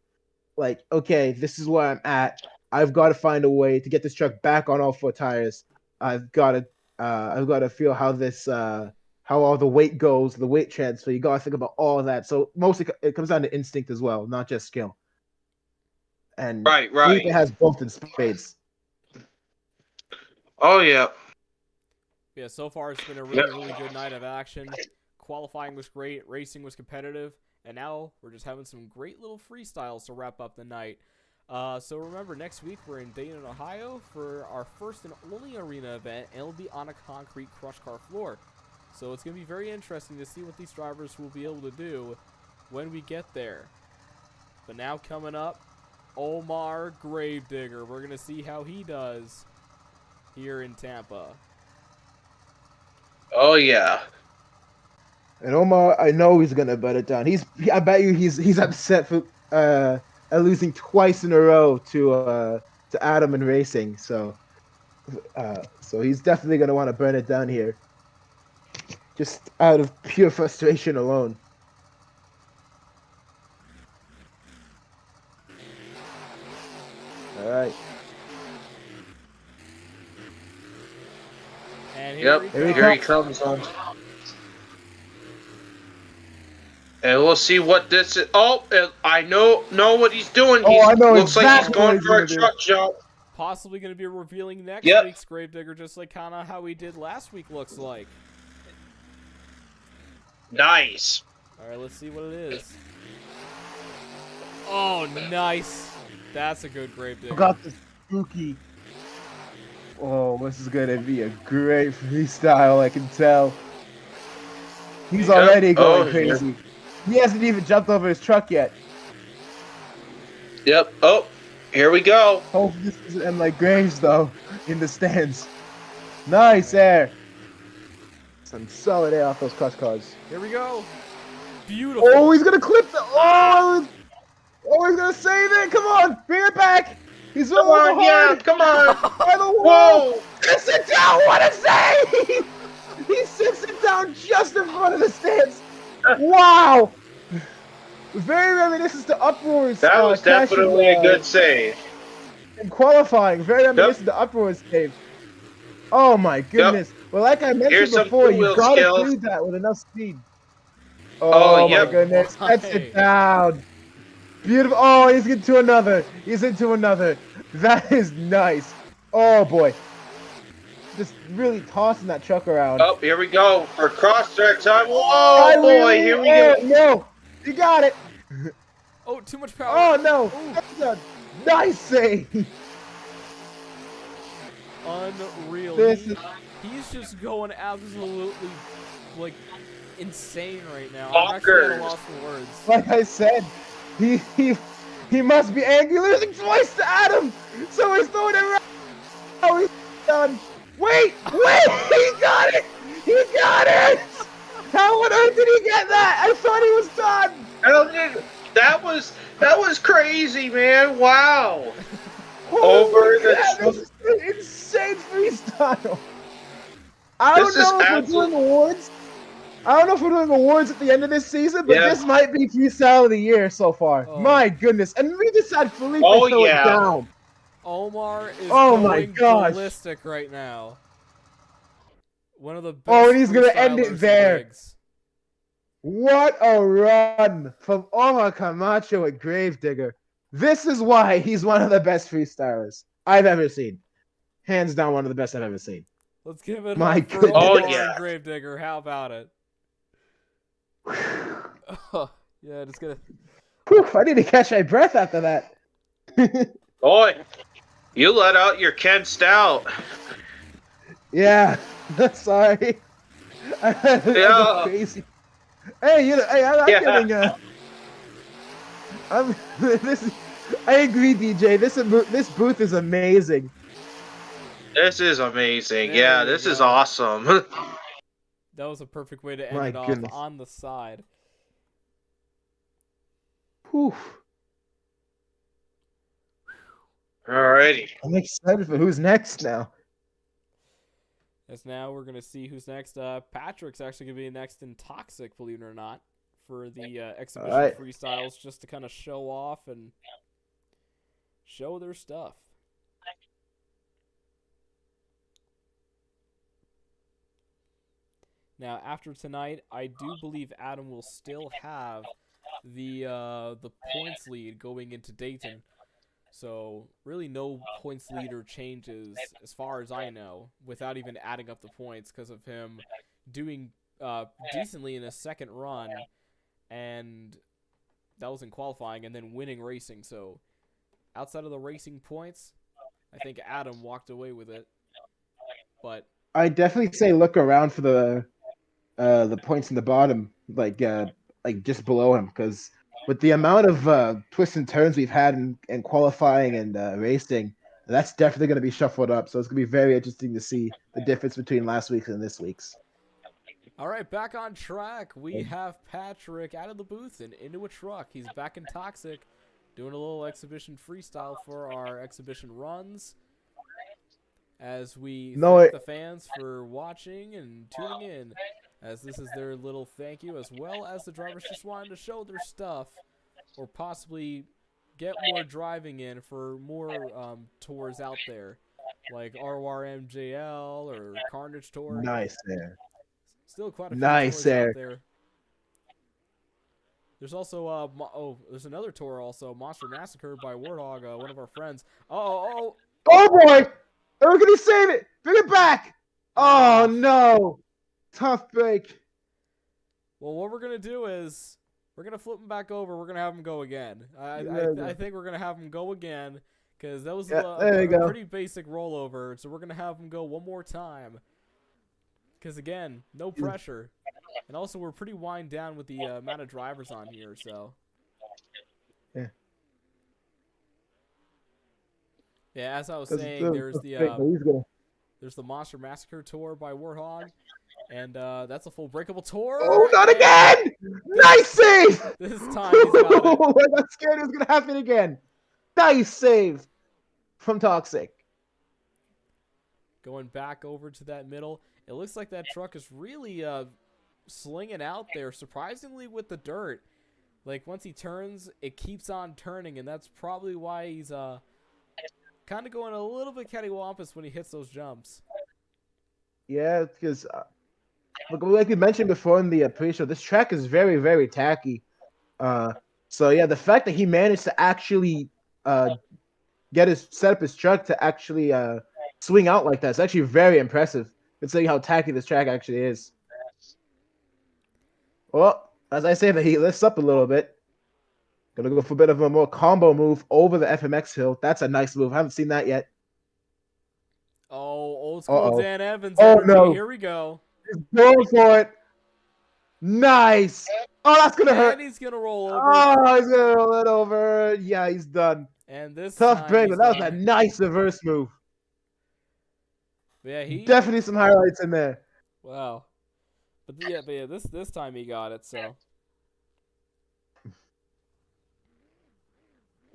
Like, okay, this is where I'm at. I've got to find a way to get this truck back on all four tires. I've got to feel how how all the weight goes, the weight transfer. You got to think about all of that. So mostly it comes down to instinct as well, not just skill. And Right. Felipe has both in spades. Oh, yeah. Yeah, so far it's been a really good night of action. Qualifying was great, racing was competitive, and now we're just having some great little freestyles to wrap up the night. So remember, next week we're in Dayton, Ohio for our first and only arena event, and it'll be on a concrete crush car floor. So it's going to be very interesting to see what these drivers will be able to do when we get there. But now coming up, Omar Gravedigger. We're going to see how he does here in Tampa. Oh, yeah. And Omar, I know he's gonna bet it down. I bet you he's upset for losing twice in a row to Adam in racing. So he's definitely gonna want to burn it down here, just out of pure frustration alone. All right. And Here he comes on. And we'll see what this is. Oh, I know what he's doing. I know looks exactly like he's going what he's for a gonna do. truck jump. Possibly going to be revealing next Yep. week's Gravedigger, just like kind of how we did last week looks like. Nice. All right, let's see what it is. Oh, nice. That's a good Gravedigger. Got the spooky. Oh, this is gonna be a great freestyle. I can tell. He's already going crazy. He hasn't even jumped over his truck yet. Yep. Oh, here we go. Hopefully this doesn't end like Graves though in the stands. Nice air. Some solid air off those crush cars. Here we go. Beautiful. Oh, he's gonna clip the. Oh, he's gonna save it. Come on, bring it back. He's Come on, yeah, come on. By the wall. Whoa. Sit down. What a save! He sits it down just in front of the stands. Wow. Very reminiscent to Uproar's. That was definitely a good save. In qualifying, very reminiscent to Uproar's save. Oh my goodness. Well, like I mentioned before, you gotta do that with enough speed. Oh my goodness. Sets it down. Beautiful. Oh, he's into another. He's into another. That is nice. Oh boy. Just really tossing that truck around. Oh, here we go for cross-track time. Oh boy, here we go. No, you got it. Oh, too much power. Oh no. That's a nice save. Unreal. He's just going absolutely like insane right now. I'm actually at a loss for words. Like I said, he must be angry, losing twice to Adam. So he's throwing it around. Oh, he's done. Wait! He got it! He got it! How on earth did he get that? I thought he was done. That was crazy, man. Wow. Holy crap, this is an insane freestyle. I don't know if we're doing awards. I don't know if we're doing awards at the end of this season, but this might be freestyle of the year so far. Oh. My goodness. And we just had Felipe throw it down. Omar is going ballistic right now. One of the best. Oh, and he's going to end it there. What a run from Omar Camacho at Gravedigger. This is why he's one of the best freestylers I've ever seen. Hands down, one of the best I've ever seen. Let's give it up for Omar Gravedigger. How about it? Oh, yeah, just gonna. Whew, I need to catch my breath after that. Boy, you let out your Ken Stout. Yeah, sorry. Yeah. Crazy. Hey, I'm getting. I agree, DJ. This booth is amazing. This is amazing. Yeah, this is awesome. That was a perfect way to end it off on the side. Whew. Alrighty. I'm excited for who's next now. As now we're gonna see who's next. Patrick's actually gonna be next in Toxic, believe it or not, for the exhibition Alright. freestyles, just to kind of show off and show their stuff. Now, after tonight, I do believe Adam will still have the points lead going into Dayton. So, really no points leader changes, as far as I know, without even adding up the points because of him doing decently in his second run, and that was in qualifying, and then winning racing. So, outside of the racing points, I think Adam walked away with it. But I definitely say look around for the points in the bottom, like just below him, because with the amount of twists and turns we've had in qualifying and racing, that's definitely going to be shuffled up. So it's going to be very interesting to see the difference between last week's and this week's. all right, back on track. We have Patrick out of the booth and into a truck. He's back in Toxic, doing a little exhibition freestyle for our exhibition runs. As we thank the fans for watching and tuning in, as this is their little thank you, as well as the drivers just wanting to show their stuff or possibly get more driving in for more tours out there, like RRMJL or Carnage Tour. Nice there. Still quite a few Nice tours there. out there. There's also there's another tour also, Monster Massacre by Warthog, one of our friends. Oh boy! We're gonna save it! Bring it back! Oh no! Tough break. Well, what we're gonna do is we're gonna flip him back over. We're gonna have him go again. I think we're gonna have him go again because that was a pretty basic rollover. So we're gonna have him go one more time. Because again, no pressure, and also we're pretty wind down with the amount of drivers on here. So yeah, as I was saying, there's the Monster Massacre tour by Warthog. And that's a full breakable tour. Oh, not again! Nice save! This time he's got it. Oh, I got scared it was going to happen again. Nice save from Toxic. Going back over to that middle. It looks like that truck is really slinging out there, surprisingly, with the dirt. Like, once he turns, it keeps on turning, and that's probably why he's kind of going a little bit cattywampus when he hits those jumps. Yeah, because... like we mentioned before in the pre-show, this track is very, very tacky. So yeah, the fact that he managed to actually set up his truck to actually swing out like that is actually very impressive, considering how tacky this track actually is. Well, as I say, that he lifts up a little bit. Gonna go for a bit of a more combo move over the FMX hill. That's a nice move. I haven't seen that yet. Oh, old school Dan Evans. Oh no! Here we go. He's going for it. Nice. Oh, that's gonna hurt. And he's gonna roll over. Oh, he's gonna roll it over. Yeah, he's done. And this tough break, but that was a nice reverse move. Yeah, definitely some highlights in there. Wow. But yeah, this time he got it. So.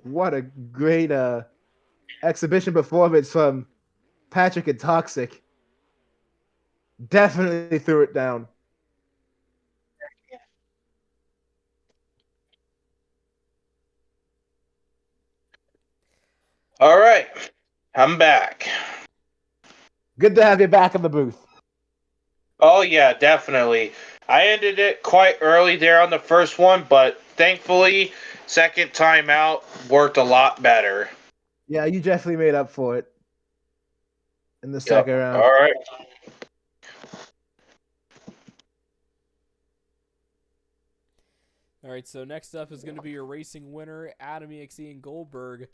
What a great exhibition performance from Patrick and Toxic. Definitely threw it down. All right, I'm back. Good to have you back in the booth. Oh yeah, definitely. I ended it quite early there on the first one, but thankfully, second time out worked a lot better. Yeah, you definitely made up for it in the second round. All right. All right, so next up is going to be your racing winner, Adam EXE and Goldberg,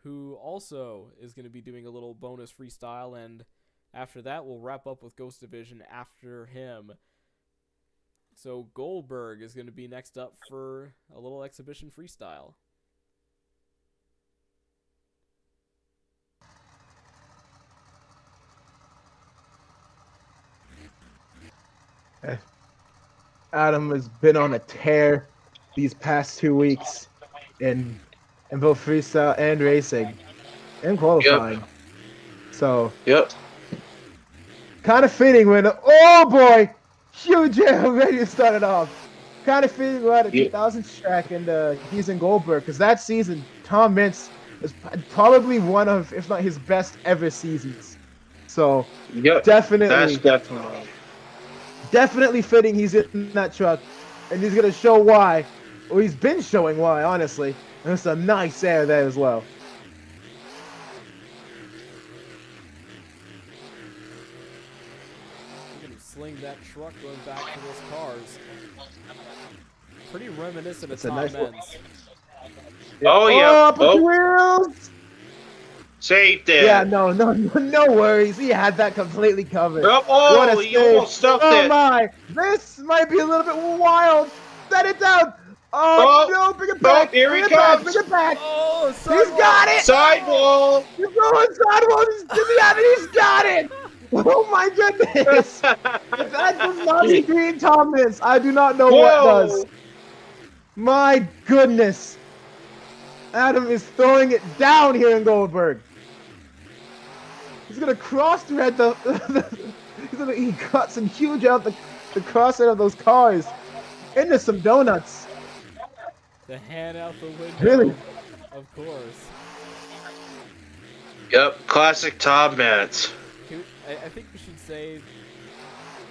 who also is going to be doing a little bonus freestyle, and after that, we'll wrap up with Ghost Division after him. So Goldberg is going to be next up for a little exhibition freestyle. Adam has been on a tear these past 2 weeks. in both freestyle and racing and Yep. qualifying. So Yep. kind of fitting when oh boy, huge air already started off. Kind of fitting we're at a Yep. 2000s track and he's in Goldberg because that season Tom Mintz was probably one of, if not his best ever seasons. So Yep. That's definitely fitting he's in that truck, and he's gonna show why. Well, he's been showing why, honestly. And there's some nice air there as well. Look at him sling that truck going back to those cars. Pretty reminiscent of It's a Tom nice Menz. Oh, yeah. Put the wheels! Saved it. Yeah, no worries. He had that completely covered. What a He save. almost stuffed Oh it. my, this might be a little bit wild. Set it down. Oh, Oh, no, bring it back. here he Bring it back, comes. bring it back. Oh, He's got it. Sidewall. He's going sidewalk. He's got it. Oh my goodness. If that does not scream Thomas, I do not know what does. My goodness. Adam is throwing it down here in Goldberg. He's gonna cross thread he cuts and huge out the cross end of those cars into some donuts. The hand out the window. Really? Of course. Yep. Classic Tom Mintz. I think we should say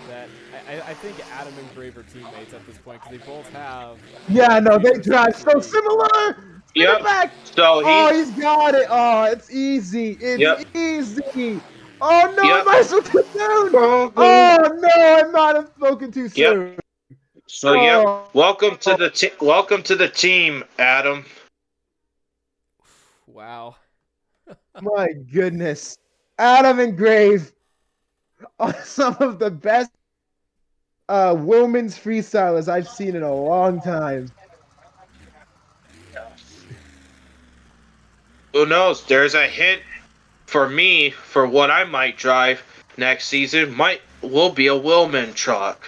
that I think Adam and Grave are teammates at this point because they both have. Yeah, no, they drive so similar. Yep. It back. So he's got it. Oh, it's easy. It's easy. Oh no, Yep. am I so too soon? Oh no, I might have spoken too soon. Yep. So welcome to the team, Adam. Wow. My goodness, Adam and Grave are some of the best women's freestylers I've seen in a long time. Who knows? There's a hint for me for what I might drive next season. Will be a Willman truck.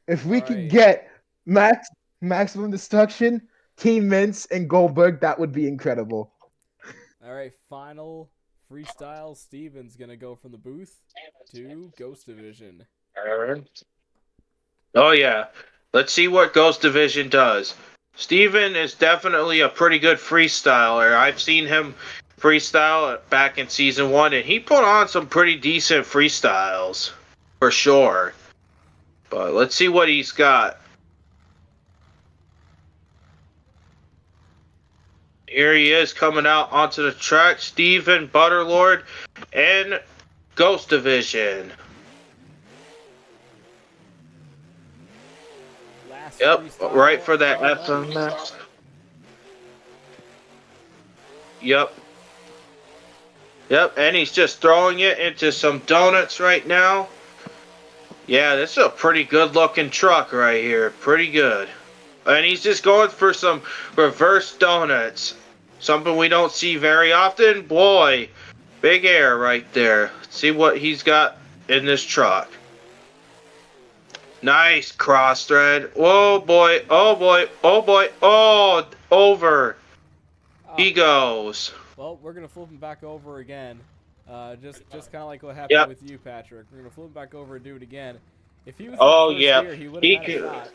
If we could get maximum destruction, Team Mintz, and Goldberg, that would be incredible. All right, final freestyle. Steven's gonna go from the booth to Ghost Division. Oh yeah, let's see what Ghost Division does. Steven is definitely a pretty good freestyler. I've seen him freestyle back in season 1, and he put on some pretty decent freestyles for sure. But let's see what he's got. Here he is coming out onto the track. Steven, Butterlord, and Ghost Division. Yep, right for that FMX. Yep, and he's just throwing it into some donuts right now. Yeah, this is a pretty good looking truck right here. Pretty good. And he's just going for some reverse donuts. Something we don't see very often. Boy, big air right there. Let's see what he's got in this truck. Nice cross thread. Oh boy, oh boy, oh boy, oh, over. He goes. Well, we're gonna flip him back over again. Just kind of like what happened with you, Patrick. We're gonna flip him back over and do it again. If he was in the first year, he would have had a shot.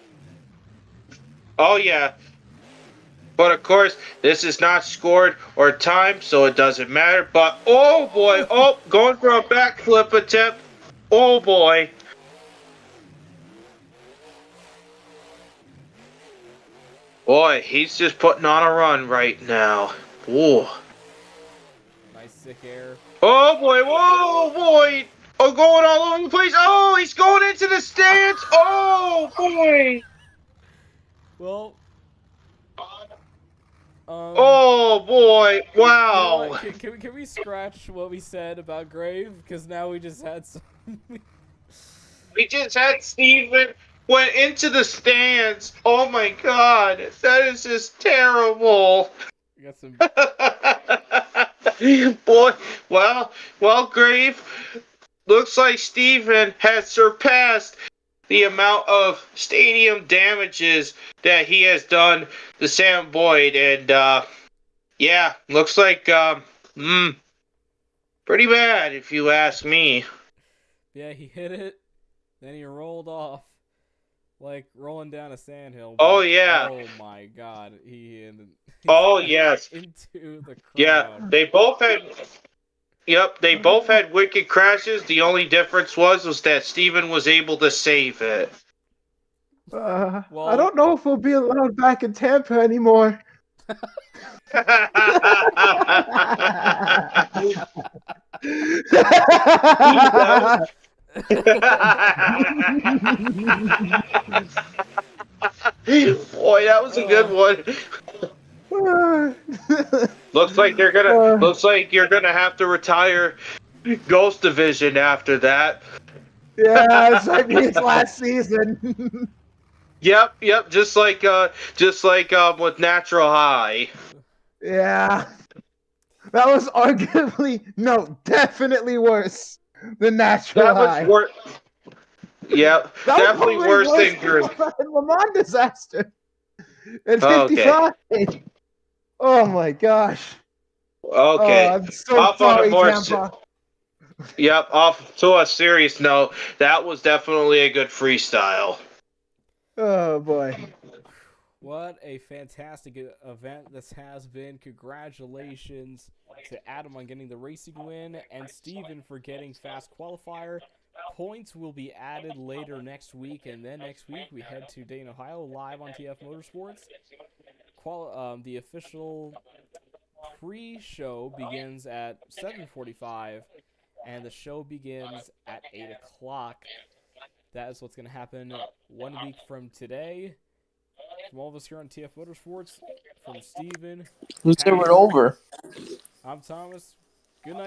Oh yeah. But of course, this is not scored or timed, so it doesn't matter. But oh boy, going for a backflip attempt. Oh boy. Boy, he's just putting on a run right now. Ooh. Nice sick air. Oh boy, whoa boy. Oh, going all over the place. Oh, he's going into the stands. Oh boy. Well. Oh boy! Wow. You know, can we scratch what we said about Grave? Because now we just had some. We just had Steven went into the stands. Oh my God, that is just terrible. We got some. Boy, well, Grave. Looks like Steven has surpassed the amount of stadium damages that he has done to Sam Boyd, and yeah, looks like pretty bad if you ask me. Yeah, he hit it, then he rolled off, like rolling down a sandhill. Oh But, yeah. oh my God, he Oh yes. into the Yeah, crowd. they both had. Yep, they both had wicked crashes. The only difference was that Steven was able to save it. I Well, don't know if we'll be allowed back in Tampa anymore. Boy, that was a good one. Looks like they're gonna. Looks like you're gonna have to retire Ghost Division after that. Yeah, it's like his last season. Yep. Just like with Natural High. Yeah. That was arguably, no, definitely worse than Natural That was High. worse. Yep, That definitely was worse probably than Grizz. than Le Mans Disaster at Okay. 55. Oh my gosh. Okay. Oh, I'm so Off on a sorry, more. Tampa. Yep. Off to a serious note. That was definitely a good freestyle. Oh boy. what a fantastic event this has been. Congratulations to Adam on getting the racing win and Steven for getting fast qualifier. Points will be added later next week, and then next week we head to Dayton, Ohio, live on TF Motorsports. The official pre-show begins at 7:45, and the show begins at 8 o'clock. That is what's going to happen 1 week from today. From all of us here on TF Motorsports, from Steven, Who said we're Patrick, over? I'm Thomas.